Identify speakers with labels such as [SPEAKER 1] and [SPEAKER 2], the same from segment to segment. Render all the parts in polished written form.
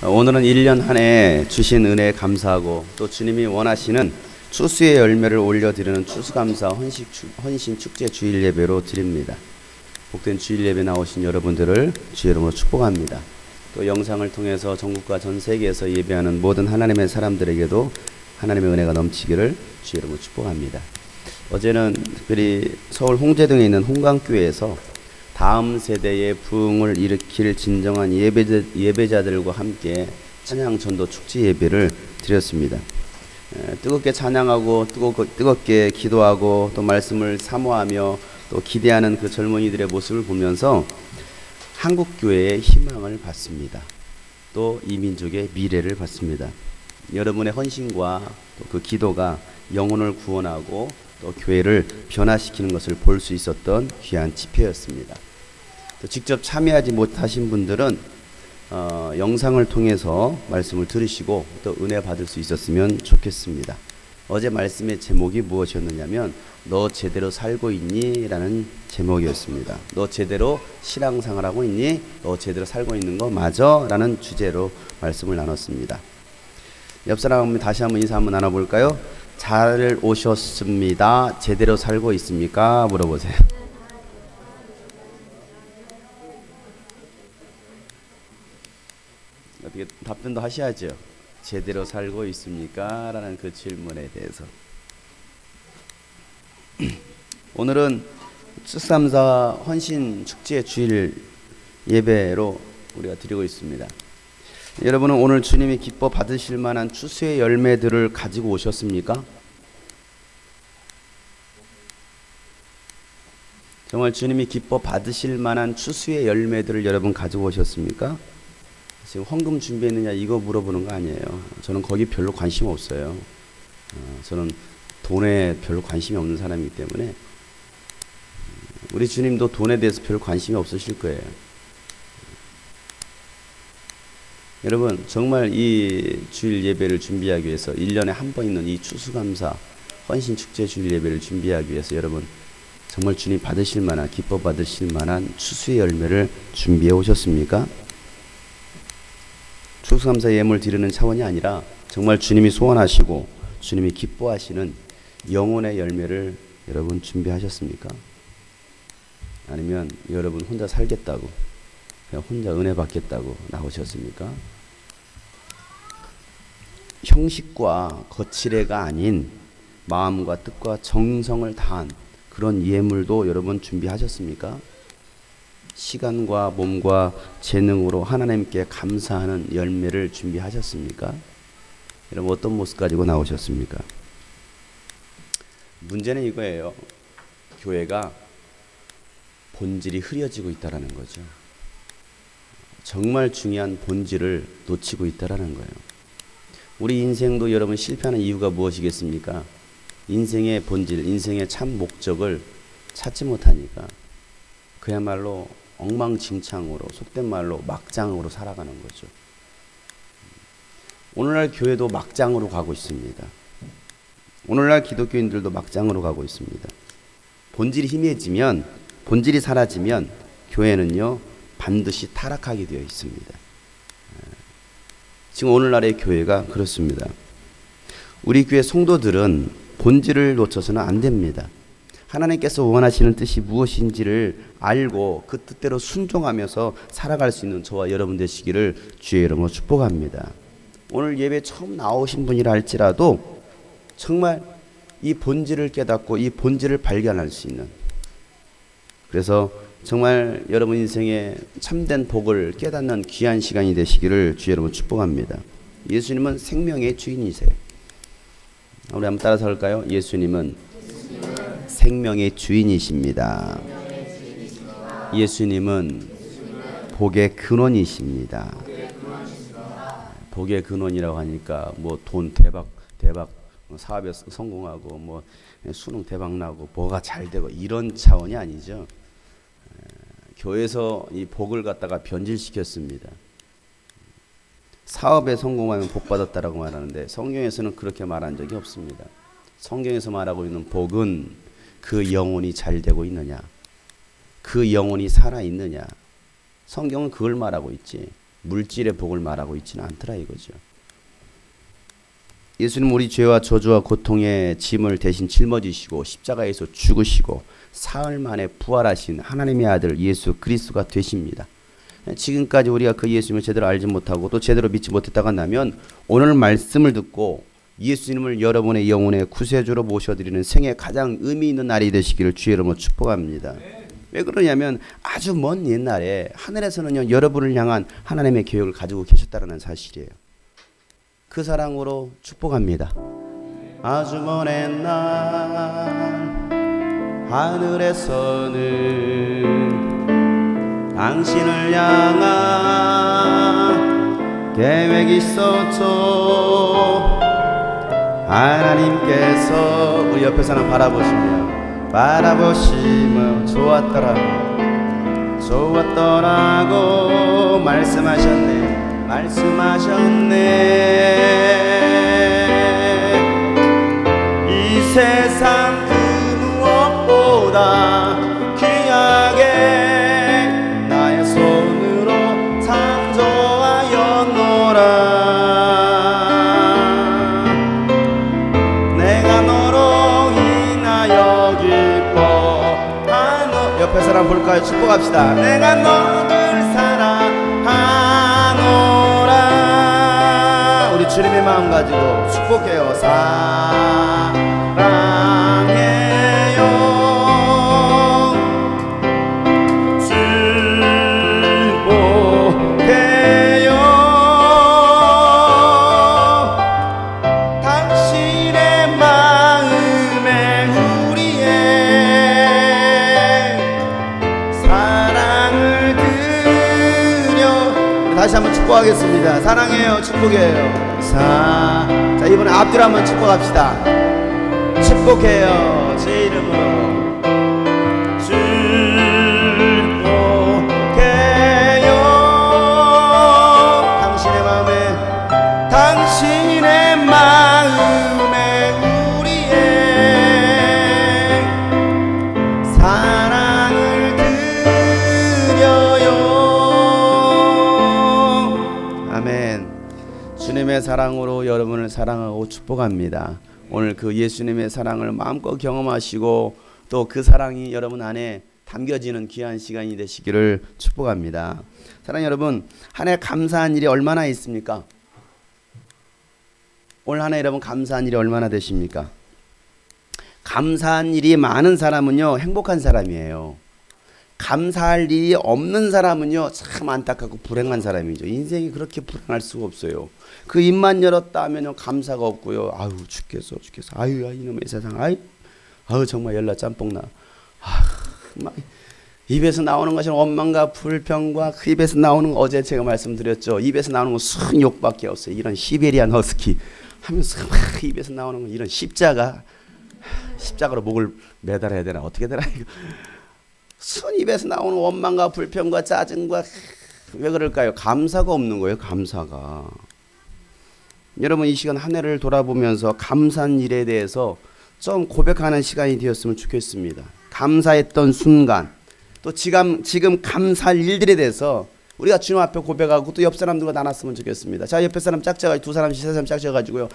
[SPEAKER 1] 오늘은 1년 한 해 주신 은혜에 감사하고 또 주님이 원하시는 추수의 열매를 올려드리는 추수감사 헌신 축제 주일 예배로 드립니다. 복된 주일 예배 나오신 여러분들을 주의 이름으로 축복합니다. 또 영상을 통해서 전국과 전 세계에서 예배하는 모든 하나님의 사람들에게도 하나님의 은혜가 넘치기를 주의 이름으로 축복합니다. 어제는 특별히 서울 홍제동에 있는 홍강교회에서 다음 세대의 부흥을 일으킬 진정한 예배자들과 함께 찬양 전도 축제 예배를 드렸습니다. 뜨겁게 찬양하고 뜨겁게 기도하고 또 말씀을 사모하며 또 기대하는 그 젊은이들의 모습을 보면서 한국교회의 희망을 받습니다. 또 이 민족의 미래를 받습니다. 여러분의 헌신과 또 그 기도가 영혼을 구원하고 또 교회를 변화시키는 것을 볼 수 있었던 귀한 집회였습니다. 또 직접 참여하지 못하신 분들은 영상을 통해서 말씀을 들으시고 또 은혜 받을 수 있었으면 좋겠습니다. 어제 말씀의 제목이 무엇이었느냐면 너 제대로 살고 있니? 라는 제목이었습니다. 너 제대로 신앙생활 하고 있니? 너 제대로 살고 있는 거 맞아? 라는 주제로 말씀을 나눴습니다. 옆 사람 다시 한번 인사 한번 나눠볼까요? 잘 오셨습니다. 제대로 살고 있습니까? 물어보세요. 어떻게 답변도 하셔야죠. 제대로 살고 있습니까? 라는 그 질문에 대해서. 오늘은 추수감사 헌신 축제 주일 예배로 우리가 드리고 있습니다. 여러분은 오늘 주님이 기뻐 받으실 만한 추수의 열매들을 가지고 오셨습니까? 정말 주님이 기뻐 받으실 만한 추수의 열매들을 여러분 가지고 오셨습니까? 지금 헌금 준비했느냐 이거 물어보는 거 아니에요. 저는 거기 별로 관심 없어요. 저는 돈에 별로 관심이 없는 사람이기 때문에 우리 주님도 돈에 대해서 별 관심이 없으실 거예요. 여러분 정말 이 주일 예배를 준비하기 위해서 1년에 한 번 있는 이 추수감사 헌신축제 주일 예배를 준비하기 위해서 여러분 정말 주님 받으실 만한 기뻐 받으실 만한 추수의 열매를 준비해 오셨습니까? 추수감사 예물 드리는 차원이 아니라 정말 주님이 소원하시고 주님이 기뻐하시는 영혼의 열매를 여러분 준비하셨습니까? 아니면 여러분 혼자 살겠다고 그냥 혼자 은혜 받겠다고 나오셨습니까? 형식과 거칠애가 아닌 마음과 뜻과 정성을 다한 그런 예물도 여러분 준비하셨습니까? 시간과 몸과 재능으로 하나님께 감사하는 열매를 준비하셨습니까? 여러분 어떤 모습 가지고 나오셨습니까? 문제는 이거예요. 교회가 본질이 흐려지고 있다는 거죠. 정말 중요한 본질을 놓치고 있다는 거예요. 우리 인생도 여러분 실패하는 이유가 무엇이겠습니까? 인생의 본질, 인생의 참 목적을 찾지 못하니까 그야말로 엉망진창으로 속된 말로 막장으로 살아가는 거죠. 오늘날 교회도 막장으로 가고 있습니다. 오늘날 기독교인들도 막장으로 가고 있습니다. 본질이 희미해지면 본질이 사라지면 교회는요 반드시 타락하게 되어 있습니다. 지금 오늘날의 교회가 그렇습니다. 우리 교회 성도들은 본질을 놓쳐서는 안 됩니다. 하나님께서 원하시는 뜻이 무엇인지를 알고 그 뜻대로 순종하면서 살아갈 수 있는 저와 여러분 되시기를 주의 이름으로 축복합니다. 오늘 예배 처음 나오신 분이라 할지라도 정말 이 본질을 깨닫고 이 본질을 발견할 수 있는 그래서 정말 여러분 인생에 참된 복을 깨닫는 귀한 시간이 되시기를 주의 이름으로 축복합니다. 예수님은 생명의 주인이세요. 우리 한번 따라서 할까요? 예수님은 생명의 주인이십니다. 예수님은 복의 근원이십니다. 복의 근원이라고 하니까 뭐 돈 대박 사업에 성공하고 뭐 수능 대박 나고 뭐가 잘 되고 이런 차원이 아니죠. 교회에서 이 복을 갖다가 변질시켰습니다. 사업에 성공하면 복 받았다라고 말하는데 성경에서는 그렇게 말한 적이 없습니다. 성경에서 말하고 있는 복은 그 영혼이 잘 되고 있느냐, 그 영혼이 살아 있느냐. 성경은 그걸 말하고 있지. 물질의 복을 말하고 있지는 않더라 이거죠. 예수님 우리 죄와 저주와 고통의 짐을 대신 짊어지시고 십자가에서 죽으시고 사흘 만에 부활하신 하나님의 아들 예수 그리스도가 되십니다. 지금까지 우리가 그 예수님을 제대로 알지 못하고 또 제대로 믿지 못했다고 한다면 오늘 말씀을 듣고 예수님을 여러분의 영혼의 구세주로 모셔드리는 생애 가장 의미 있는 날이 되시기를 주의 이름으로 축복합니다. 왜 그러냐면 아주 먼 옛날에 하늘에서는요 여러분을 향한 하나님의 계획을 가지고 계셨다는 사실이에요. 그 사랑으로 축복합니다. 아주 먼 옛날 하늘에서는 당신을 향한 계획이 있었죠. 하나님께서 우리 옆에 사람 바라보시며 좋았더라고 말씀하셨네. 이 세상 그 무엇보다 귀하게 나의 손으로 창조하였노라. 내가 너로 인하여 기뻐하노. 옆에 사람 볼까요? 축복합시다. 내가 너를 사랑하노라. 우리 주님의 마음 가지고 축복해요. 사랑해요. 축복해요. 당신의 마음에 우리의 사랑을 드려. 다시 한번 축복하겠습니다. 사랑해요. 축복해요. 자, 이번에 앞뒤로 한번 축복합시다. 축복해요. 제 이름으로 축복해요. 당신의 마음에 우리의 사랑을 드려요. 아멘. 주님의 사랑으로 여러분을 사랑하고 축복합니다. 오늘 그 예수님의 사랑을 마음껏 경험하시고 또 그 사랑이 여러분 안에 담겨지는 귀한 시간이 되시기를 축복합니다. 사랑하는 여러분, 한 해 감사한 일이 얼마나 있습니까? 올 한 해 여러분 감사한 일이 얼마나 되십니까? 감사한 일이 많은 사람은요 행복한 사람이에요. 감사할 일이 없는 사람은요 참 안타깝고 불행한 사람이죠. 인생이 그렇게 불행할 수가 없어요. 그 입만 열었다 하면요 감사가 없고요. 아유 죽겠어. 아유 이놈의 세상. 아유 정말 열나 짬뽕나. 막 입에서 나오는 것은 원망과 불평과 그 입에서 나오는 거 어제 제가 말씀드렸죠. 입에서 나오는 건 순 욕밖에 없어요. 이런 시베리안 허스키 하면서 막 입에서 나오는 건 이런 십자가로 목을 매달아야 되나 어떻게 되나 이거. 순 입에서 나오는 원망과 불평과 짜증과 왜 그럴까요? 감사가 없는 거예요. 감사가. 여러분 이 시간 한 해를 돌아보면서 감사한 일에 대해서 좀 고백하는 시간이 되었으면 좋겠습니다. 감사했던 순간 또 지금 감사할 일들에 대해서 우리가 주님 앞에 고백하고 또 옆 사람들과 나눴으면 좋겠습니다. 자 옆에 사람 짝져가지고 두 사람씩 세 사람 짝져가지고요.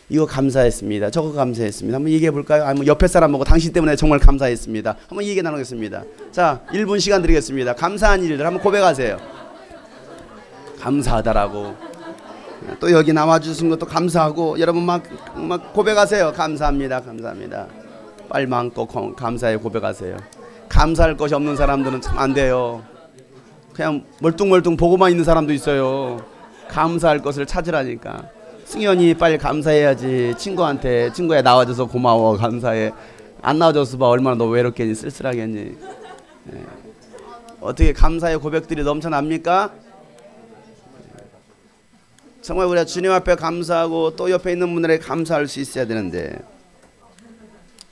[SPEAKER 1] 이거 감사했습니다. 저거 감사했습니다. 한번 얘기해 볼까요? 아니면 옆에 사람 보고 당신 때문에 정말 감사했습니다. 한번 얘기 나누겠습니다. 자 1분 시간 드리겠습니다. 감사한 일들 한번 고백하세요. 감사하다라고. 또 여기 나와주신 것도 감사하고 여러분 막 고백하세요. 감사합니다. 빨리 마음껏 감사해 고백하세요. 감사할 것이 없는 사람들은 참 안 돼요. 그냥 멀뚱멀뚱 보고만 있는 사람도 있어요. 감사할 것을 찾으라니까. 승현이 빨리 감사해야지. 친구야 나와줘서 고마워 감사해. 안 나와줘서 봐 얼마나 너 외롭겠니 쓸쓸하겠니. 네. 어떻게 감사의 고백들이 넘쳐납니까? 정말 우리가 주님 앞에 감사하고 또 옆에 있는 분들에게 감사할 수 있어야 되는데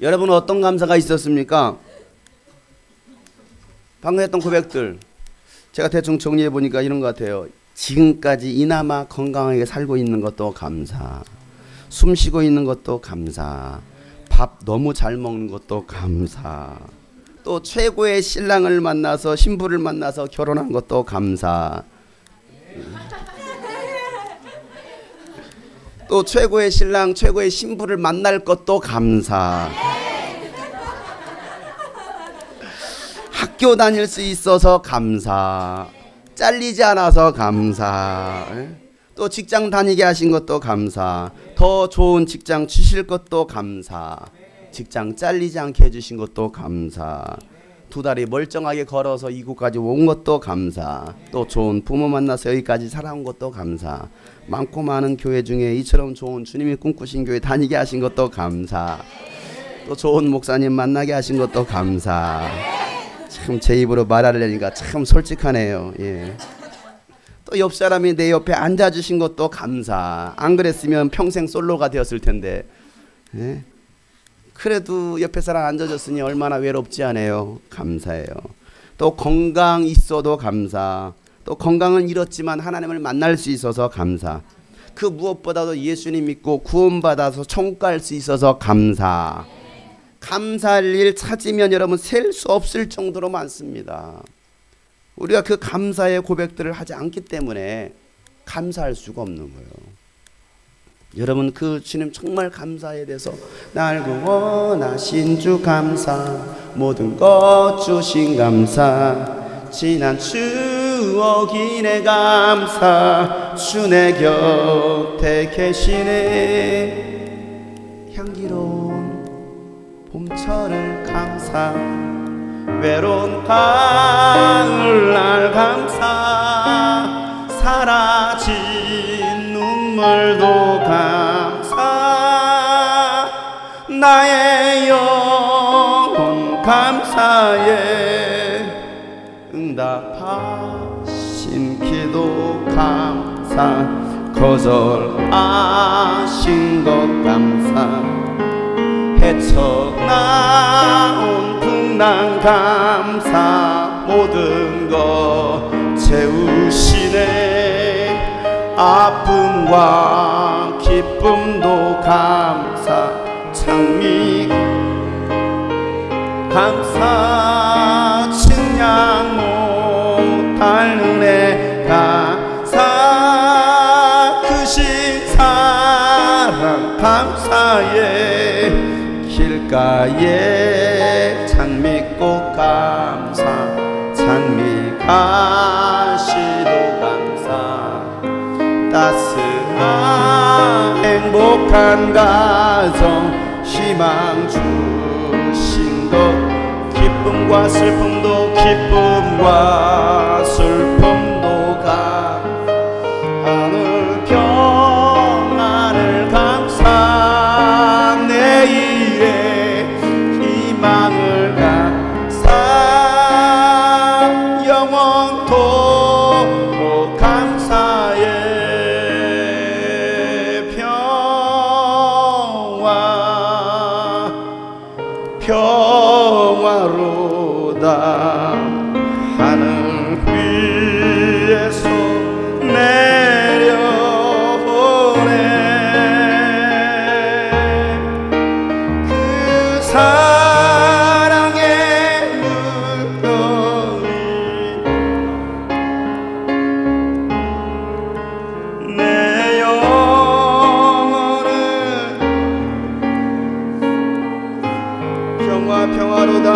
[SPEAKER 1] 여러분은 어떤 감사가 있었습니까? 방금 했던 고백들 제가 대충 정리해 보니까 이런 것 같아요. 지금까지 이나마 건강하게 살고 있는 것도 감사, 숨 쉬고 있는 것도 감사, 밥 너무 잘 먹는 것도 감사, 또 최고의 신랑을 만나서 신부를 만나서 결혼한 것도 감사. 또 최고의 신랑, 최고의 신부를 만날 것도 감사. 학교 다닐 수 있어서 감사. 잘리지 않아서 감사. 또 직장 다니게 하신 것도 감사. 더 좋은 직장 주실 것도 감사. 직장 잘리지 않게 해주신 것도 감사. 두 다리 멀쩡하게 걸어서 이곳까지 온 것도 감사. 또 좋은 부모 만나서 여기까지 살아온 것도 감사. 많고 많은 교회 중에 이처럼 좋은 주님이 꿈꾸신 교회 다니게 하신 것도 감사. 또 좋은 목사님 만나게 하신 것도 감사. 참 제 입으로 말하려니까 참 솔직하네요. 예. 또 옆 사람이 내 옆에 앉아주신 것도 감사. 안 그랬으면 평생 솔로가 되었을 텐데. 예. 그래도 옆에 사람 앉아줬으니 얼마나 외롭지 않아요. 감사해요. 또 건강 있어도 감사. 또 건강은 잃었지만 하나님을 만날 수 있어서 감사. 그 무엇보다도 예수님 믿고 구원받아서 천국 갈 수 있어서 감사. 감사할 일 찾으면 여러분 셀 수 없을 정도로 많습니다. 우리가 그 감사의 고백들을 하지 않기 때문에 감사할 수가 없는 거예요. 여러분 그 주님 정말 감사에 대해서 날 구원하신 주 감사, 모든 것 주신 감사, 지난 추억이 내 감사, 주 내 곁에 계시네. 향기로운 봄철을 감사, 외로운 가을날 감사, 사라진 눈물도 감사, 나의 영혼 감사에 응답하신 기도 감사, 거절하신 것 감사, 헤쳐나온 풍랑 감사, 모든 것 채우시네. 아픔과 기쁨도 감사, 장미 감사, 측량 못할 은혜 감사, 크신 사랑 감사에 길가에 장미꽃 감사, 장미 가시도 감사, 따스한 행복한 가정 희망 주신 것, 기쁨과 슬픔도 기쁨과 슬픔도 감사, 하늘 평안을 감사, 내일의 희망을 감사, 영원토록 감사의 평화로다. 하늘 위에서 내려오네. 그 사랑의 물결이 내 영혼을 평화로다.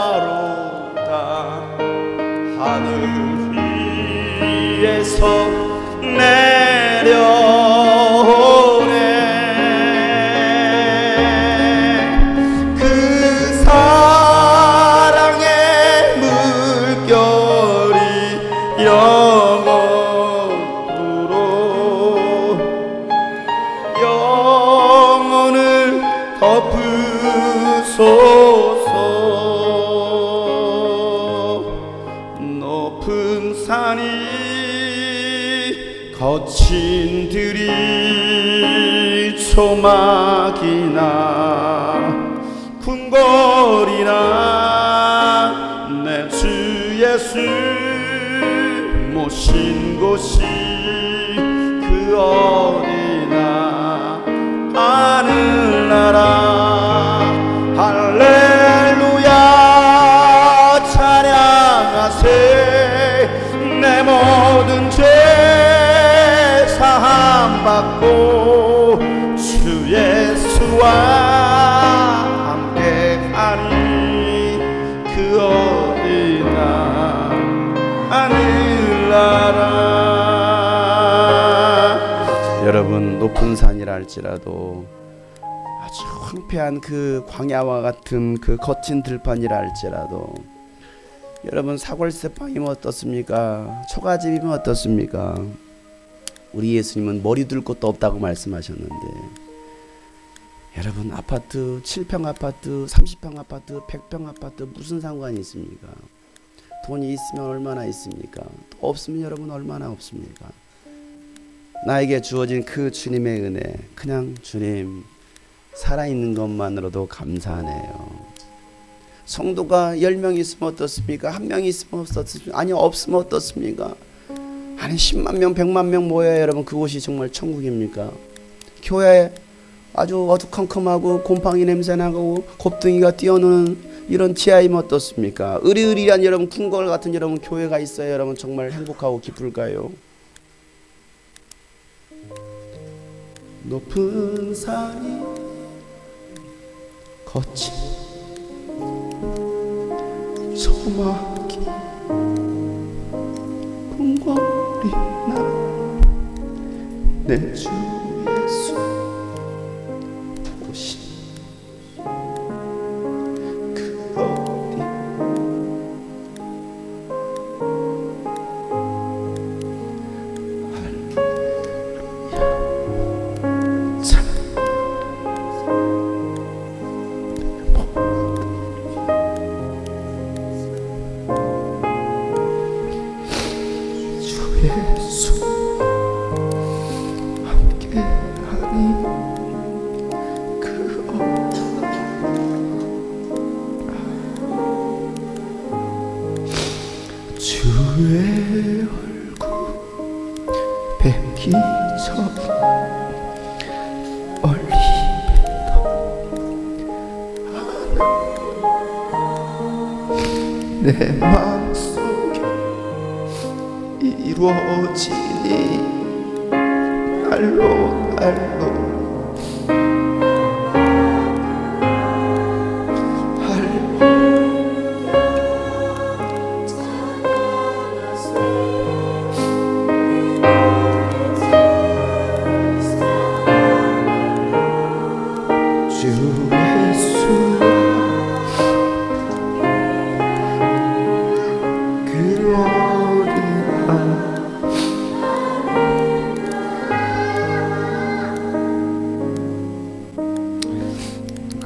[SPEAKER 1] 평화로다. 하늘 위에서 내려오네. 그 사랑의 물결이 영원을 덮으소서. 높은 산이 거친 들이 초막이나 궁궐이나 내 주 예수 모신 곳이 그 어디나 하늘나라. 할렐루야 할지라도, 아주 황폐한 그 광야와 같은 그 거친 들판이라 할지라도, 여러분 사골세빵이면 어떻습니까? 초가집이면 어떻습니까? 우리 예수님은 머리 둘 곳도 없다고 말씀하셨는데, 여러분 아파트 7평 아파트 30평 아파트 100평 아파트 무슨 상관이 있습니까? 돈이 있으면 얼마나 있습니까? 없으면 여러분 얼마나 없습니까? 나에게 주어진 그 주님의 은혜, 그냥 주님 살아있는 것만으로도 감사하네요. 성도가 10명 있으면 어떻습니까? 1명 있으면 어떻습니까? 아니 없으면 어떻습니까? 아니 10만 명 100만 명 모여야 여러분 그곳이 정말 천국입니까? 교회에 아주 어두컴컴하고 곰팡이 냄새나고 곱둥이가 뛰어노는 이런 지하이면 어떻습니까? 으리으리한 여러분 궁궐 같은 여러분 교회가 있어야 여러분 정말 행복하고 기쁠까요? 높은 산이 거친 소막이 궁궐이나 내 주 예수 오신 그 어디 할렐루야 참 주 예수 주의 얼굴 뵙기 전 올리브도 내 마음속에 이루어지니 날로 날로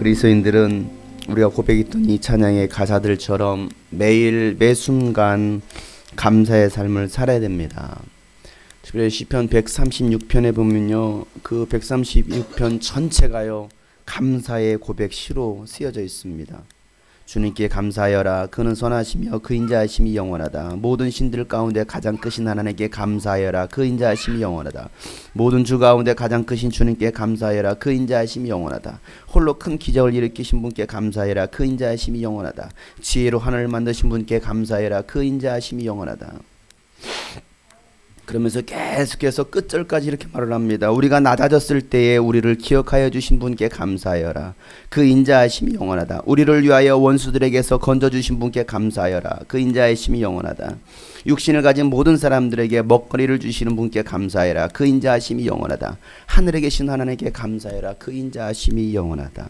[SPEAKER 1] 그리스도인들은 우리가 고백했던 이 찬양의 가사들처럼 매일 매순간 감사의 삶을 살아야 됩니다. 특별히 시편 136편에 보면요, 그 136편 전체가요 감사의 고백 시로 쓰여져 있습니다. 주님께 감사하여라. 그는 선하시며 그 인자하심이 영원하다. 모든 신들 가운데 가장 크신 하나님께 감사하여라. 그 인자하심이 영원하다. 모든 주 가운데 가장 크신 주님께 감사하여라. 그 인자하심이 영원하다. 홀로 큰 기적을 일으키신 분께 감사하여라. 그 인자하심이 영원하다. 지혜로 하늘을 만드신 분께 감사하여라. 그 인자하심이 영원하다. 그러면서 계속해서 끝절까지 이렇게 말을 합니다. 우리가 낮아졌을 때에 우리를 기억하여 주신 분께 감사하여라. 그 인자하심이 영원하다. 우리를 위하여 원수들에게서 건져주신 분께 감사하여라. 그 인자하심이 영원하다. 육신을 가진 모든 사람들에게 먹거리를 주시는 분께 감사해라. 그 인자하심이 영원하다. 하늘에 계신 하나님께 감사해라. 그 인자하심이 영원하다.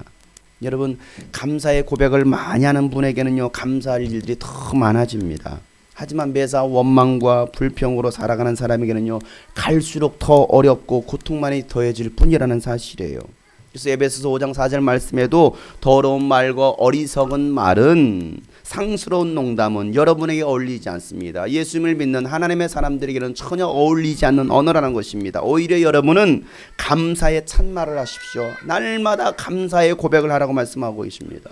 [SPEAKER 1] 여러분, 감사의 고백을 많이 하는 분에게는요 감사할 일들이 더 많아집니다. 하지만 매사 원망과 불평으로 살아가는 사람에게는요 갈수록 더 어렵고 고통만이 더해질 뿐이라는 사실이에요. 그래서 에베소서 5장 4절 말씀에도 더러운 말과 어리석은 말은, 상스러운 농담은 여러분에게 어울리지 않습니다. 예수님을 믿는 하나님의 사람들에게는 전혀 어울리지 않는 언어라는 것입니다. 오히려 여러분은 감사의 찬말을 하십시오. 날마다 감사의 고백을 하라고 말씀하고 계십니다.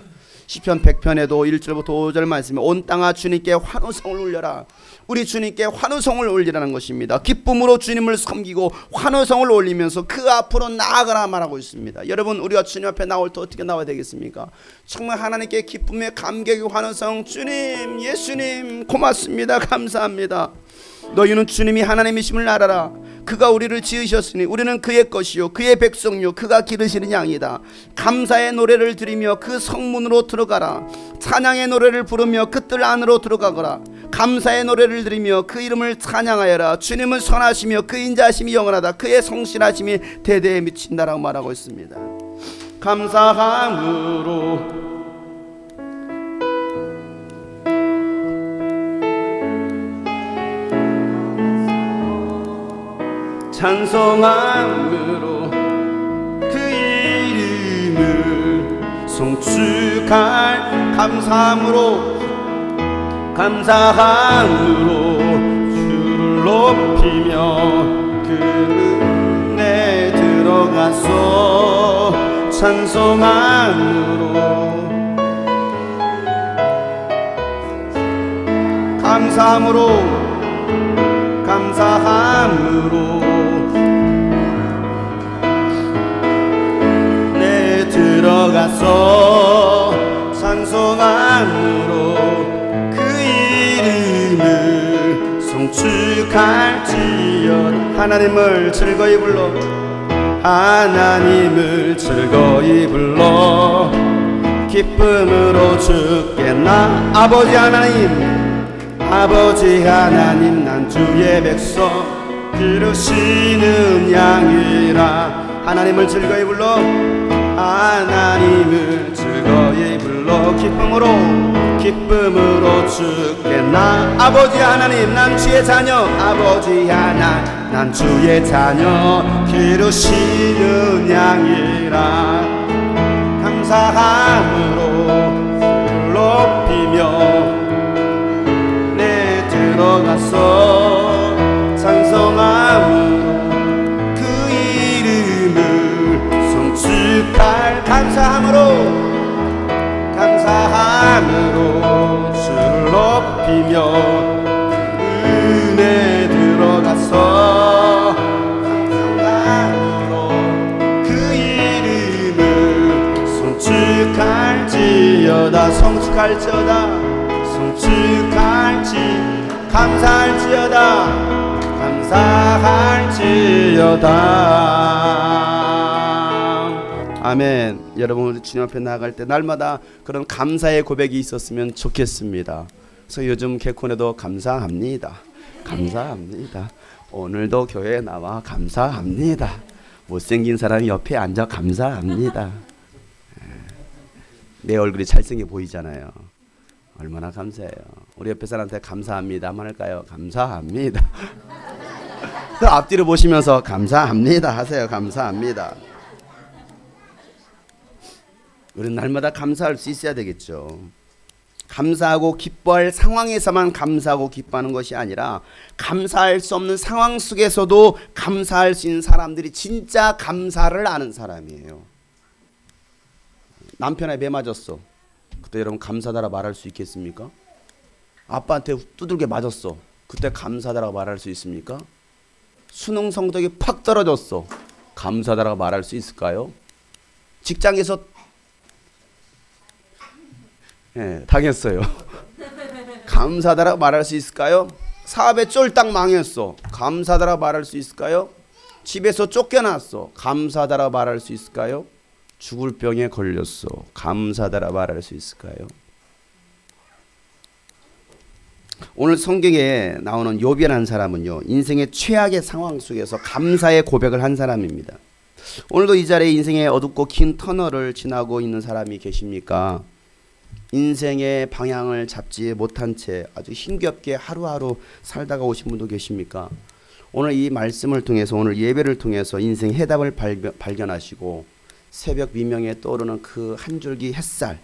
[SPEAKER 1] 시편 100편에도 1절부터 5절 말씀에 온 땅아 주님께 환호성을 올려라. 우리 주님께 환호성을 올리라는 것입니다. 기쁨으로 주님을 섬기고 환호성을 올리면서 그 앞으로 나아가라 말하고 있습니다. 여러분, 우리가 주님 앞에 나올 때 어떻게 나와야 되겠습니까? 정말 하나님께 기쁨의 감격의 환호성, 주님, 예수님 고맙습니다, 감사합니다. 너희는 주님이 하나님이심을 알아라. 그가 우리를 지으셨으니 우리는 그의 것이요 그의 백성요 그가 기르시는 양이다. 감사의 노래를 드리며 그 성문으로 들어가라. 찬양의 노래를 부르며 그 뜰 안으로 들어가거라. 감사의 노래를 드리며 그 이름을 찬양하여라. 주님은 선하시며 그 인자하심이 영원하다. 그의 성실하심이 대대에 미친다라고 말하고 있습니다. 감사함으로 찬송함으로 그 이름을 송축할 감사함으로 주를 높이며 그 은혜에 들어가서 찬송함으로 감사함으로 내 들어가서 찬송함으로 그 이름을 송축할지어다. 하나님을 즐거이 불러 기쁨으로 주께 나 아버지 하나님 난 주의 백성 기르시는 양이라. 하나님을 즐거이 불러 기쁨으로 주께 나 아버지 하나님 난 주의 자녀 난 주의 자녀 기르시는 양이라. 감사함으로 높이며 내 들어가서 찬송함으로 그 이름을 송축할 감사함으로 주를 높이며 은혜 들어가서 찬송함으로 그 이름을 송축할지어다. 감사할지어다. 아멘. 여러분 우리 주님 앞에 나아갈 때 날마다 그런 감사의 고백이 있었으면 좋겠습니다. 그래서 요즘 개콘에도 감사합니다. 오늘도 교회에 나와 감사합니다. 못생긴 사람이 옆에 앉아 감사합니다. 내 얼굴이 잘생겨 보이잖아요. 얼마나 감사해요. 우리 옆에 사람한테 감사합니다 한번 할까요? 감사합니다. 그 앞뒤로 보시면서 감사합니다 하세요. 감사합니다. 우리는 날마다 감사할 수 있어야 되겠죠. 감사하고 기뻐할 상황에서만 감사하고 기뻐하는 것이 아니라 감사할 수 없는 상황 속에서도 감사할 수 있는 사람들이 진짜 감사를 아는 사람이에요. 남편에 매 맞았어. 그때 여러분 감사하다라 말할 수 있겠습니까? 아빠한테 두들겨 맞았어. 그때 감사하다라고 말할 수 있습니까? 수능 성적이 팍 떨어졌어. 감사하다라고 말할 수 있을까요? 직장에서 당했어요. 감사하다라고 말할 수 있을까요? 사업에 쫄딱 망했어. 감사하다라고 말할 수 있을까요? 집에서 쫓겨났어. 감사하다라고 말할 수 있을까요? 죽을 병에 걸렸어. 감사하다라고 말할 수 있을까요? 오늘 성경에 나오는 욥이라는 사람은요, 인생의 최악의 상황 속에서 감사의 고백을 한 사람입니다. 오늘도 이 자리에 인생의 어둡고 긴 터널을 지나고 있는 사람이 계십니까? 인생의 방향을 잡지 못한 채 아주 힘겹게 하루하루 살다가 오신 분도 계십니까? 오늘 이 말씀을 통해서, 오늘 예배를 통해서 인생 해답을 발견하시고 새벽 미명에 떠오르는 그 한 줄기 햇살,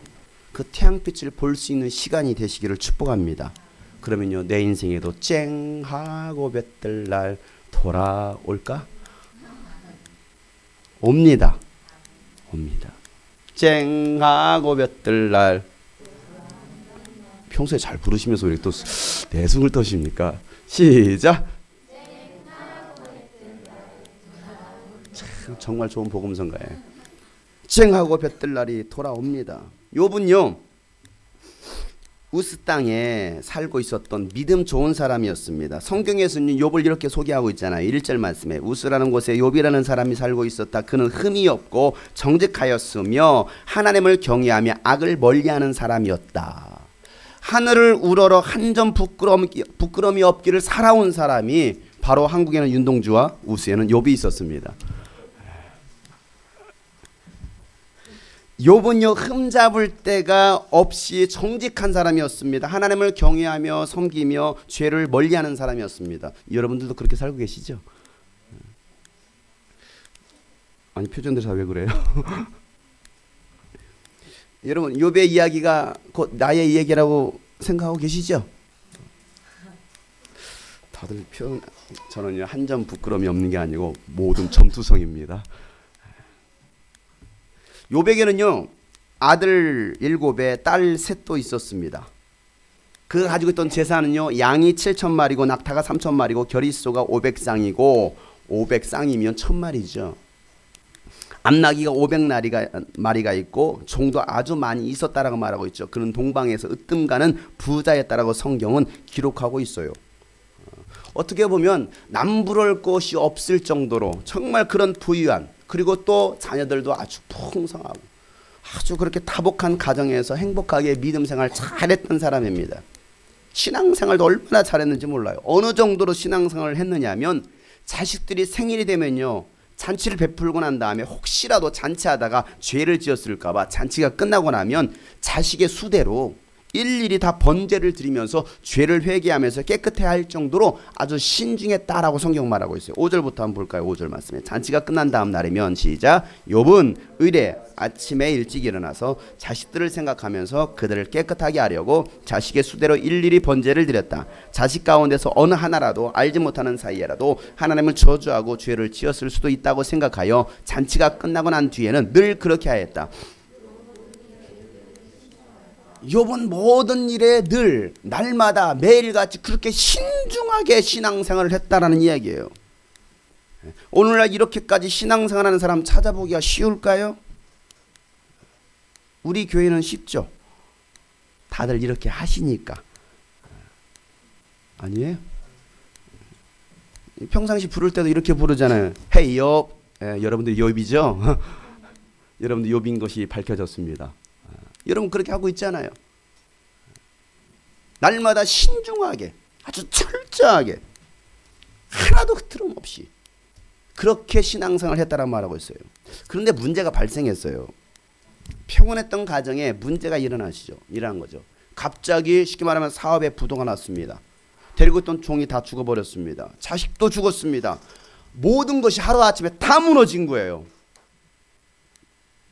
[SPEAKER 1] 그 태양빛을 볼 수 있는 시간이 되시기를 축복합니다. 그러면요, 내 인생에도 쨍 하고 볕들 날 돌아올까? 옵니다. 쨍 하고 볕들 날. 평소에 잘 부르시면서 왜 또 내숭을 떠십니까? 시작. 참, 정말 좋은 복음성가예요. 쨍하고 볕들 날이 돌아옵니다. 욥은요, 우스 땅에 살고 있었던 믿음 좋은 사람이었습니다. 성경에서는 욥을 이렇게 소개하고 있잖아요. 1절 말씀에 우스라는 곳에 욥이라는 사람이 살고 있었다. 그는 흠이 없고 정직하였으며 하나님을 경외하며 악을 멀리하는 사람이었다. 하늘을 우러러 한 점 부끄러움이 없기를 살아온 사람이 바로 한국에는 윤동주와 우수에는 욥이 있었습니다. 욥은요 흠잡을 데가 없이 정직한 사람이었습니다. 하나님을 경외하며 섬기며 죄를 멀리하는 사람이었습니다. 여러분들도 그렇게 살고 계시죠? 아니 표정들 다 왜 그래요? 여러분 욥의 이야기가 곧 나의 이야기라고 생각하고 계시죠? 다들 표현 저는요 한 점 부끄러움이 없는 게 아니고 모든 점투성입니다. 욥에게는요 아들 7에 딸 3도 있었습니다. 그가 가지고 있던 재산은요 양이 7,000마리고 낙타가 3,000마리고 겨릿소가 500쌍이고 500쌍이면 1,000마리죠. 암나귀가 500마리가 있고 종도 아주 많이 있었다라고 말하고 있죠. 그는 동방에서 으뜸가는 부자였다라고 성경은 기록하고 있어요. 어떻게 보면 남부러울 것이 없을 정도로 정말 그런 부유한, 그리고 또 자녀들도 아주 풍성하고 아주 그렇게 다복한 가정에서 행복하게 믿음 생활 잘했던 사람입니다. 신앙생활도 얼마나 잘했는지 몰라요. 어느 정도로 신앙생활을 했느냐면 자식들이 생일이 되면요 잔치를 베풀고 난 다음에 혹시라도 잔치하다가 죄를 지었을까 봐 잔치가 끝나고 나면 자식의 수대로 일일이 다 번제를 드리면서 죄를 회개하면서 깨끗해야 할 정도로 아주 신중했다라고 성경 말하고 있어요. 5절부터 한번 볼까요? 5절 말씀에 잔치가 끝난 다음 날이면 시작. 욥은 의례 아침에 일찍 일어나서 자식들을 생각하면서 그들을 깨끗하게 하려고 자식의 수대로 일일이 번제를 드렸다. 자식 가운데서 어느 하나라도 알지 못하는 사이에라도 하나님을 저주하고 죄를 지었을 수도 있다고 생각하여 잔치가 끝나고 난 뒤에는 늘 그렇게 하였다. 욥은 모든 일에 늘 날마다 매일같이 그렇게 신중하게 신앙생활을 했다라는 이야기예요. 오늘날 이렇게까지 신앙생활하는 사람 찾아보기가 쉬울까요? 우리 교회는 쉽죠. 다들 이렇게 하시니까. 아니에요? 평상시 부를 때도 이렇게 부르잖아요. 헤이 욥. 여러분들 욥이죠? 여러분들 욥인 것이 밝혀졌습니다. 여러분 그렇게 하고 있잖아요. 날마다 신중하게 아주 철저하게 하나도 흐트럼 없이 그렇게 신앙생활을 했다라고 말하고 있어요. 그런데 문제가 발생했어요. 평온했던 가정에 문제가 일어난 거죠. 갑자기 쉽게 말하면 사업에 부도가 났습니다. 데리고 있던 종이 다 죽어버렸습니다. 자식도 죽었습니다. 모든 것이 하루아침에 다 무너진 거예요.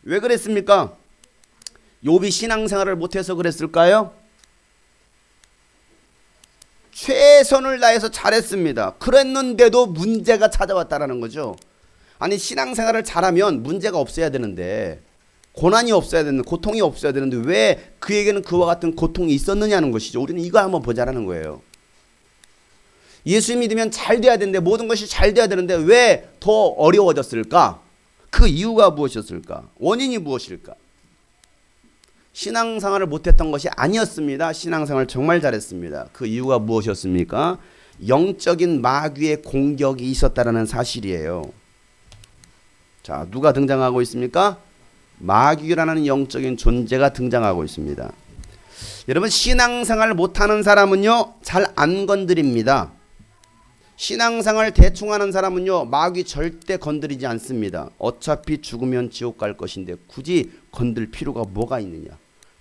[SPEAKER 1] 왜 그랬습니까? 욥이 신앙생활을 못해서 그랬을까요? 최선을 다해서 잘했습니다. 그랬는데도 문제가 찾아왔다라는 거죠. 아니 신앙생활을 잘하면 문제가 없어야 되는데, 고난이 없어야 되는데, 고통이 없어야 되는데 왜 그에게는 그와 같은 고통이 있었느냐는 것이죠. 우리는 이거 한번 보자라는 거예요. 예수 믿으면 잘 돼야 되는데, 모든 것이 잘 돼야 되는데 왜 더 어려워졌을까? 그 이유가 무엇이었을까? 원인이 무엇일까? 신앙생활을 못했던 것이 아니었습니다. 신앙생활을 정말 잘했습니다. 그 이유가 무엇이었습니까? 영적인 마귀의 공격이 있었다는 사실이에요. 자, 누가 등장하고 있습니까? 마귀라는 영적인 존재가 등장하고 있습니다. 여러분 신앙생활 못하는 사람은요 잘 안 건드립니다. 신앙생활 대충 하는 사람은요 마귀 절대 건드리지 않습니다. 어차피 죽으면 지옥 갈 것인데 굳이 건들 필요가 뭐가 있느냐.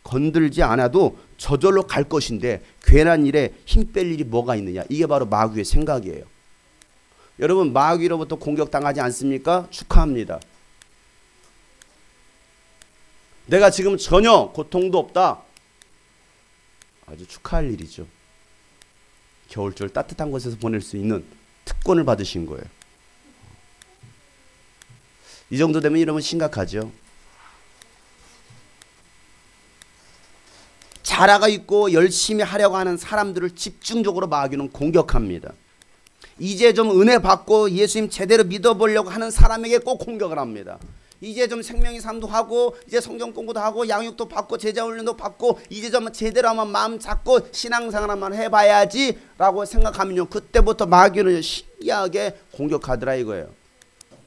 [SPEAKER 1] 건들지 않아도 저절로 갈 것인데 괜한 일에 힘 뺄 일이 뭐가 있느냐. 이게 바로 마귀의 생각이에요. 여러분 마귀로부터 공격당하지 않습니까? 축하합니다. 내가 지금 전혀 고통도 없다. 아주 축하할 일이죠. 겨울철 따뜻한 곳에서 보낼 수 있는 특권을 받으신 거예요. 이 정도 되면 여러분 심각하죠. 자라가 있고 열심히 하려고 하는 사람들을 집중적으로 마귀는 공격합니다. 이제 좀 은혜 받고 예수님 제대로 믿어보려고 하는 사람에게 꼭 공격을 합니다. 이제 좀 생명의 삶도 하고 이제 성경 공부도 하고 양육도 받고 제자 훈련도 받고 이제 좀 제대로 한번 마음 잡고 신앙생활 한번 해봐야지 라고 생각하면요 그때부터 마귀는 신기하게 공격하더라 이거예요.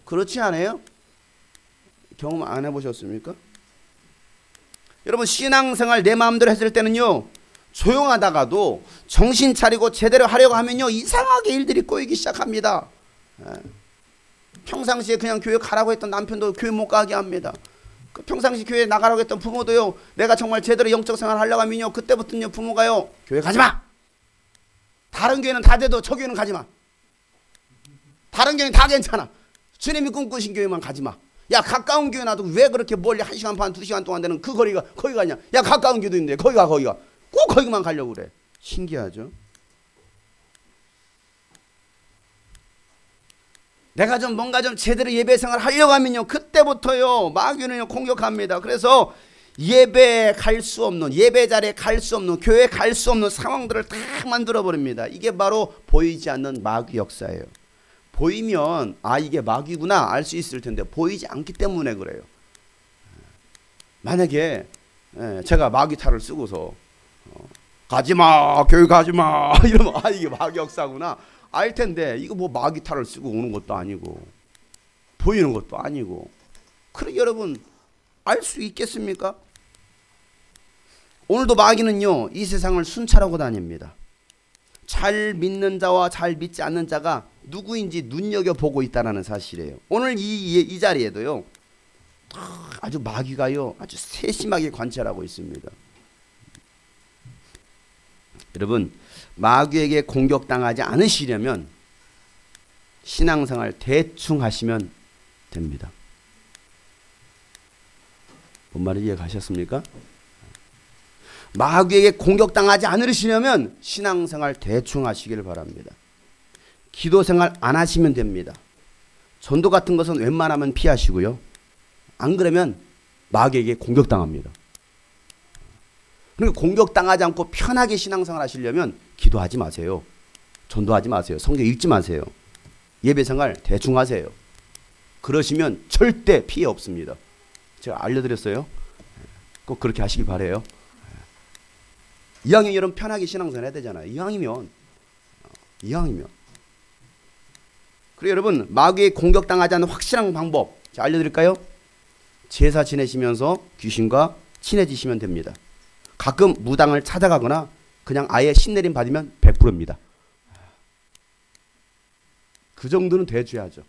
[SPEAKER 1] 그렇지 않아요? 경험 안 해보셨습니까? 여러분 신앙생활 내 마음대로 했을 때는요 조용하다가도 정신 차리고 제대로 하려고 하면요 이상하게 일들이 꼬이기 시작합니다. 평상시에 그냥 교회 가라고 했던 남편도 교회 못 가게 합니다. 평상시 교회 나가라고 했던 부모도요 내가 정말 제대로 영적 생활 하려고 하면요 그때부터는요 부모가요 교회 가지마. 다른 교회는 다 돼도 저 교회는 가지마. 다른 교회는 다 괜찮아. 주님이 꿈꾸신 교회만 가지마. 야 가까운 교회 놔두고 왜 그렇게 멀리 1시간 반 2시간 동안 되는 그 거리가 거기 가냐. 야 가까운 교회도 있는데 거기가 꼭 거기만 가려고 그래. 신기하죠. 내가 좀 뭔가 좀 제대로 예배 생활 하려고 하면요 그때부터요 마귀는요 공격합니다. 그래서 예배에 갈 수 없는, 예배 자리에 갈 수 없는, 교회에 갈 수 없는 상황들을 다 만들어 버립니다. 이게 바로 보이지 않는 마귀 역사예요. 보이면 아 이게 마귀구나 알 수 있을 텐데 보이지 않기 때문에 그래요. 만약에 제가 마귀 탈을 쓰고서 가지마 교회 가지마 이러면 아 이게 마귀 역사구나 알 텐데 이거 뭐 마귀 탈을 쓰고 오는 것도 아니고 보이는 것도 아니고 그래 여러분 알 수 있겠습니까? 오늘도 마귀는요 이 세상을 순찰하고 다닙니다. 잘 믿는 자와 잘 믿지 않는 자가 누구인지 눈여겨보고 있다는 사실이에요. 오늘 이 자리에도요 아주 마귀가요 아주 세심하게 관찰하고 있습니다. 여러분 마귀에게 공격당하지 않으시려면 신앙생활 대충 하시면 됩니다. 뭔 말인지 이해 가셨습니까? 마귀에게 공격당하지 않으시려면 신앙생활 대충 하시길 바랍니다. 기도생활 안 하시면 됩니다. 전도 같은 것은 웬만하면 피하시고요. 안 그러면 마귀에게 공격당합니다. 그러니까 공격당하지 않고 편하게 신앙생활 하시려면 기도하지 마세요. 전도하지 마세요. 성경 읽지 마세요. 예배생활 대충 하세요. 그러시면 절대 피해 없습니다. 제가 알려드렸어요. 꼭 그렇게 하시길 바라요. 이왕이면 여러분 편하게 신앙생활 해야 되잖아요. 이왕이면 그리고 여러분 마귀에 공격당하지 않는 확실한 방법 자, 알려드릴까요? 제사 지내시면서 귀신과 친해지시면 됩니다. 가끔 무당을 찾아가거나 그냥 아예 신내림 받으면 100%입니다. 그 정도는 돼줘야죠.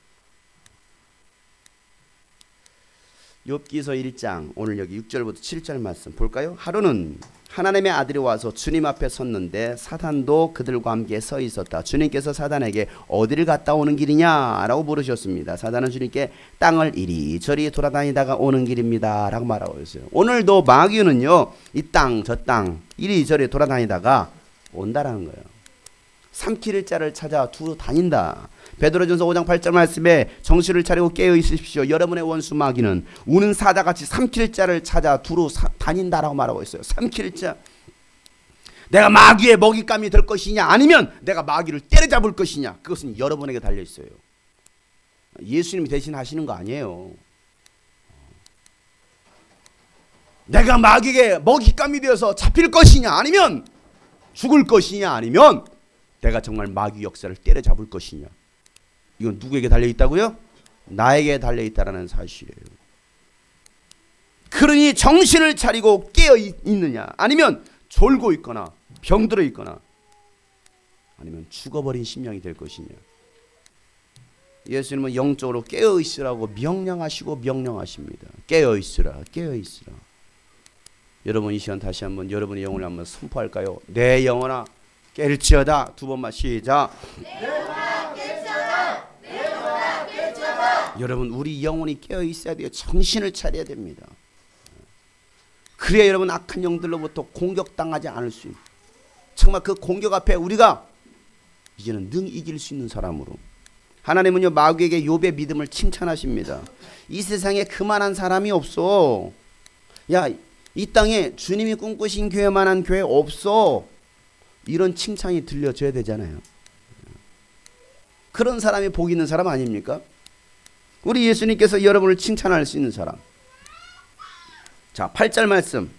[SPEAKER 1] 욥기서 1장 오늘 여기 6절부터 7절 말씀 볼까요? 하루는 하나님의 아들이 와서 주님 앞에 섰는데 사단도 그들과 함께 서 있었다. 주님께서 사단에게 어디를 갔다 오는 길이냐 라고 물으셨습니다. 사단은 주님께 땅을 이리저리 돌아다니다가 오는 길입니다 라고 말하고 있어요. 오늘도 마귀는요 이 땅 저 땅 이리저리 돌아다니다가 온다라는 거예요. 삼킬 자를 찾아 두루 다닌다. 베드로전서 5장 8절 말씀에 정신을 차리고 깨어 있으십시오. 여러분의 원수 마귀는 우는 사자같이 삼킬 자를 찾아 두루 다닌다라고 말하고 있어요. 삼킬 자. 내가 마귀의 먹잇감이 될 것이냐 아니면 내가 마귀를 때려잡을 것이냐 그것은 여러분에게 달려 있어요. 예수님이 대신 하시는 거 아니에요. 내가 마귀에게 먹잇감이 되어서 잡힐 것이냐 아니면 죽을 것이냐 아니면 내가 정말 마귀 역사를 때려잡을 것이냐 이건 누구에게 달려있다고요? 나에게 달려있다라는 사실이에요. 그러니 정신을 차리고 깨어있느냐 아니면 졸고 있거나 병들어 있거나 아니면 죽어버린 심령이 될 것이냐. 예수님은 영적으로 깨어있으라고 명령하시고 명령하십니다. 깨어있으라 깨어있으라. 여러분 이 시간 다시 한번 여러분의 영혼을 한번 선포할까요? 내 영혼아 깰지어다. 두 번만 시작. 내 영혼아 깰지어다. 내 영혼아 깰지어다. 여러분 우리 영혼이 깨어 있어야 돼요. 정신을 차려야 됩니다. 그래야 여러분 악한 영들로부터 공격당하지 않을 수 있는 정말 그 공격 앞에 우리가 이제는 능 이길 수 있는 사람으로 하나님은요 마귀에게 욥의 믿음을 칭찬하십니다. 이 세상에 그만한 사람이 없어. 야, 이 땅에 주님이 꿈꾸신 교회만한 교회 없어. 이런 칭찬이 들려줘야 되잖아요. 그런 사람이 복 있는 사람 아닙니까? 우리 예수님께서 여러분을 칭찬할 수 있는 사람. 자 8절 말씀